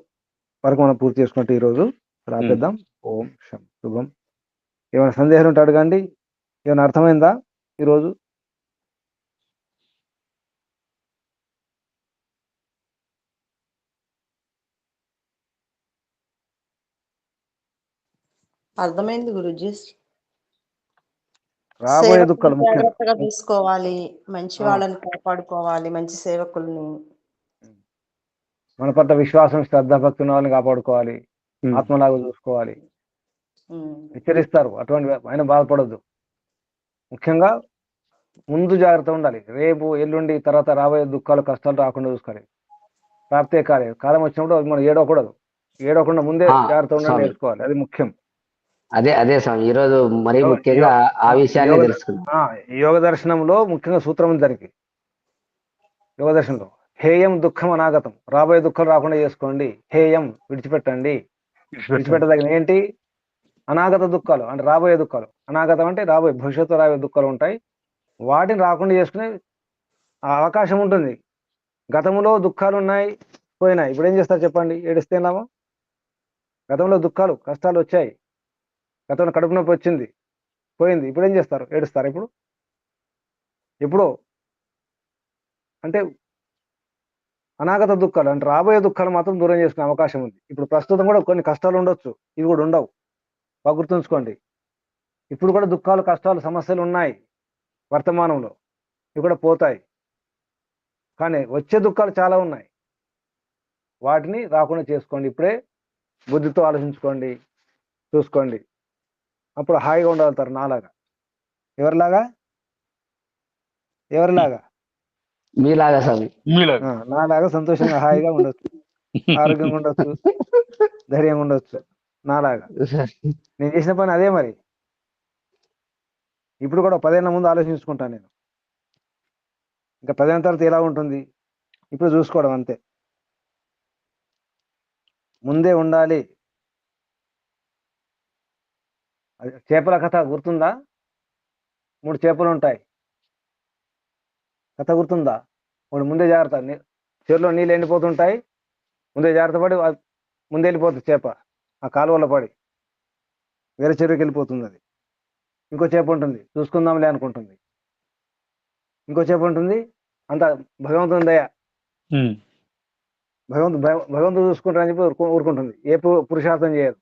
వరకు మనం పూర్తి చేసుకుంటే ఈరోజు రాపిద్దాం. ఓం శుభం. ఏమైనా సందేహాలు ఉంటే అడగండి. ఏమైనా అర్థమైందా ఈరోజు? అర్థమైంది గురుజీ. రాబోయే దుఃఖాలు జాగ్రత్తగా తీసుకోవాలి, మంచి వాళ్ళని కాపాడుకోవాలి, మంచి సేవకుల్ని, మన పట్ల విశ్వాసం, శ్రద్ధ, భక్తి ఉన్న వాళ్ళని కాపాడుకోవాలి, ఆత్మలాగా చూసుకోవాలి. హెచ్చరిస్తారు అటువంటి ఆయన బాధపడద్దు. ముఖ్యంగా ముందు జాగ్రత్త ఉండాలి. రేపు, ఎల్లుండి, తర్వాత రాబోయే దుఃఖాలు, కష్టాలు రాకుండా చూసుకోవాలి. ప్రాప్తే కాలం వచ్చినప్పుడు మనం ఏడవకుండా ముందే జాగ్రత్త ఉండాలి, నేర్చుకోవాలి. అది ముఖ్యం. అదే స్వామి ఈ రోజు మరీ ముఖ్యంగా ఆ విషయాన్ని తెలుసుకున్నాం. యోగ దర్శనంలో ముఖ్యంగా సూత్రం ఉంది దానికి. యోగ దర్శనంలో హేయం దుఃఖం అనాగతం, రాబోయే దుఃఖం రాకుండా చేసుకోండి. హేయం విడిచిపెట్టండి. విడిచిపెట్టదగిన ఏంటి? అనాగత దుఃఖాలు అంటే రాబోయే దుఃఖాలు. అనాగతం అంటే భవిష్యత్తు రాబోయే దుఃఖాలు ఉంటాయి. వాటిని రాకుండా చేసుకునే అవకాశం ఉంటుంది. గతంలో దుఃఖాలు ఉన్నాయి, పోయినాయి. ఇప్పుడు ఏం చేస్తారు చెప్పండి? ఏడిస్తే లాభం? గతంలో దుఃఖాలు కష్టాలు వచ్చాయి, గతంలో కడుపు నొప్పి వచ్చింది, పోయింది. ఇప్పుడు ఏం చేస్తారు? ఏడుస్తారు. ఇప్పుడు అంటే అనాగత దుఃఖాలు అంటే రాబోయే దుఃఖాలు మాత్రం దూరం చేసుకునే అవకాశం ఉంది. ఇప్పుడు ప్రస్తుతం కూడా కొన్ని కష్టాలు ఉండొచ్చు, ఇవి కూడా ఉండవు. బాగా గుర్తుంచుకోండి. ఇప్పుడు కూడా దుఃఖాలు కష్టాలు సమస్యలు ఉన్నాయి వర్తమానంలో, ఇవి కూడా పోతాయి. కానీ వచ్చే దుఃఖాలు చాలా ఉన్నాయి, వాటిని రాకుండా చేసుకోండి. ఇప్పుడే బుద్ధితో ఆలోచించుకోండి, చూసుకోండి. అప్పుడు హాయిగా ఉండగలుగుతారు. నాలాగా ఎవరిలాగా? మీలాగా స్వామి. మీలాగా నాలాగా సంతోషంగా హాయిగా ఉండొచ్చు, ఆరోగ్యంగా ఉండొచ్చు, ధైర్యంగా ఉండొచ్చు. నాలాగా నేను చేసిన పని అదే. మరి ఇప్పుడు కూడా 10 ఏళ్ల ముందు ఆలోచించుకుంటాను నేను. ఇంకా 10 ఏళ్ళ తర్వాత ఎలా ఉంటుంది ఇప్పుడు చూసుకోవడం అంతే. ముందే ఉండాలి. చేపల కథ గుర్తుందా? 3 చేపలు ఉంటాయి. కథ గుర్తుందా? వాడు ముందే జాగ్రత్త, చెరువులో నీళ్ళు ఎండిపోతుంటాయి, ముందే జాగ్రత్త పడి ముందే వెళ్ళిపోతుంది చేప. ఆ కాలువలో పడి వేరే చెరువుకి వెళ్ళిపోతుంది అది. ఇంకో చేప ఉంటుంది, చూసుకుందాంలే అనుకుంటుంది. ఇంకో చేప ఉంటుంది, అంత భగవంతుని దయ, భగవంతుడు చూసుకుంటారని చెప్పి ఊరుకుంటుంది. ఏ పురుషార్థం చేయదు.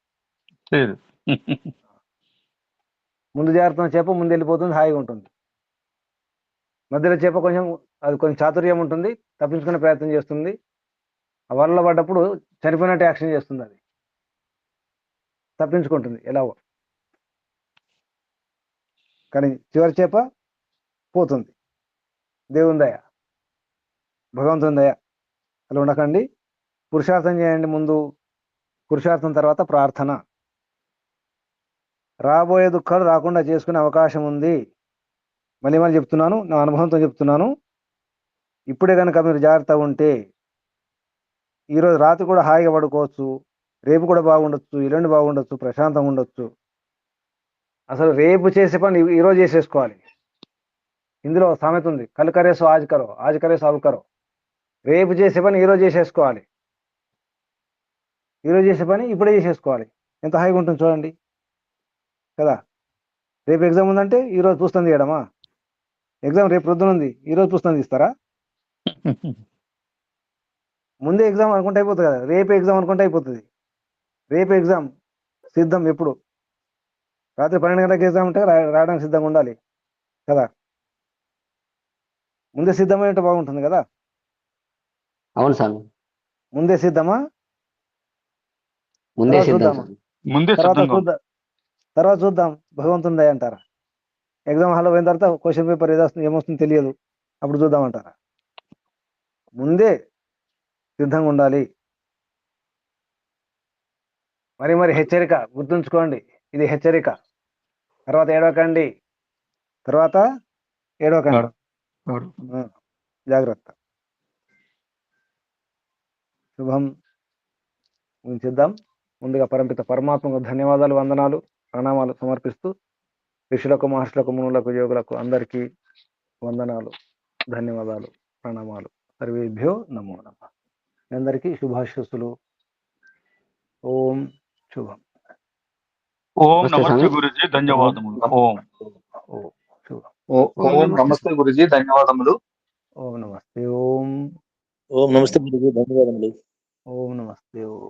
ముందు జాగ్రత్త చేప ముందు వెళ్ళిపోతుంది, హాయిగా ఉంటుంది. మధ్యలో చేప కొంచెం చాతుర్యం ఉంటుంది, తప్పించుకునే ప్రయత్నం చేస్తుంది. ఆ వలలో పడ్డప్పుడు చనిపోయినట్టు యాక్షన్ చేస్తుంది, అది తప్పించుకుంటుంది ఎలాగో. కానీ చివరి చేప పోతుంది. దేవుని దయ, భగవంతుని దయ. అలా ఉండకండి. పురుషార్థం చేయండి ముందు, పురుషార్థం తర్వాత ప్రార్థన. రాబోయే దుఃఖాలు రాకుండా చేసుకునే అవకాశం ఉంది. మళ్ళీ చెప్తున్నాను, నా అనుభవంతో చెప్తున్నాను. ఇప్పుడే కనుక మీరు జాగ్రత్తగా ఉంటే ఈరోజు రాత్రి కూడా హాయిగా పడుకోవచ్చు, రేపు కూడా బాగుండొచ్చు, ఎల్లుండి బాగుండొచ్చు, ప్రశాంతంగా ఉండొచ్చు. అసలు రేపు చేసే పని ఈరోజు చేసేసుకోవాలి. ఇందులో సామెత ఉంది, కల్ కరేసో ఆజ్ కరో, ఆజ్ కరేసో అబ్ కరో. రేపు చేసే పని ఈరోజు చేసేసుకోవాలి. ఈరోజు చేసే పని ఇప్పుడే చేసేసుకోవాలి. ఎంత హాయిగా ఉంటుంది చూడండి కదా. రేపు ఎగ్జామ్ ఉందంటే ఈరోజు పుస్తకం తీయడమా? ఎగ్జామ్ రేపు ప్రొద్దున ఉంది, ఈరోజు పుస్తకం తీస్తారా? ముందే ఎగ్జామ్ అనుకుంటే అయిపోతుంది కదా, రేపు ఎగ్జామ్ అనుకుంటే అయిపోతుంది. రేపు ఎగ్జామ్ సిద్ధం. ఎప్పుడు? రాత్రి 12 గంటలకు ఎగ్జామ్ ఉంటే రాయడానికి సిద్ధంగా ఉండాలి కదా. ముందే సిద్ధమై ఉంటే బాగుంటుంది కదా. అవును స్వామి. ముందే సిద్ధమా? ముందే సిద్ధం చూద్దామా? స్వామి. తర్వాత చూద్దాం భగవంతుని దయ అంటారా? ఎగ్జామ్ హాల్లో పోయిన తర్వాత క్వశ్చన్ పేపర్ ఏమొస్తుందో తెలియదు, అప్పుడు చూద్దామంటారా? ముందే సిద్ధంగా ఉండాలి. మరి హెచ్చరిక గుర్తుంచుకోండి, ఇది హెచ్చరిక. తర్వాత ఏడవకండి. జాగ్రత్త. శుభం. ఉంచిద్దాం. ముందుగా పరంపిత పరమాత్మకు ధన్యవాదాలు, వందనాలు, ప్రణామాలు సమర్పిస్తూ ఋషులకు, మహర్షులకు, మునులకు, యోగులకు అందరికీ వందనాలు, ధన్యవాదాలు, ప్రణామాలు. సర్వేభ్యో నమో నమః. అందరికీ శుభాశీస్సులు. ఓం శుభం. ఓం నమస్తే గురుజీ, ధన్యవాదములు. ఓం శుభం. ఓం నమస్తే గురుజీ, ధన్యవాదములు. ఓం నమస్తే. ఓం ఓం నమస్తే గురుజీ, ధన్యవాదములు. ఓం నమస్తే. ఓం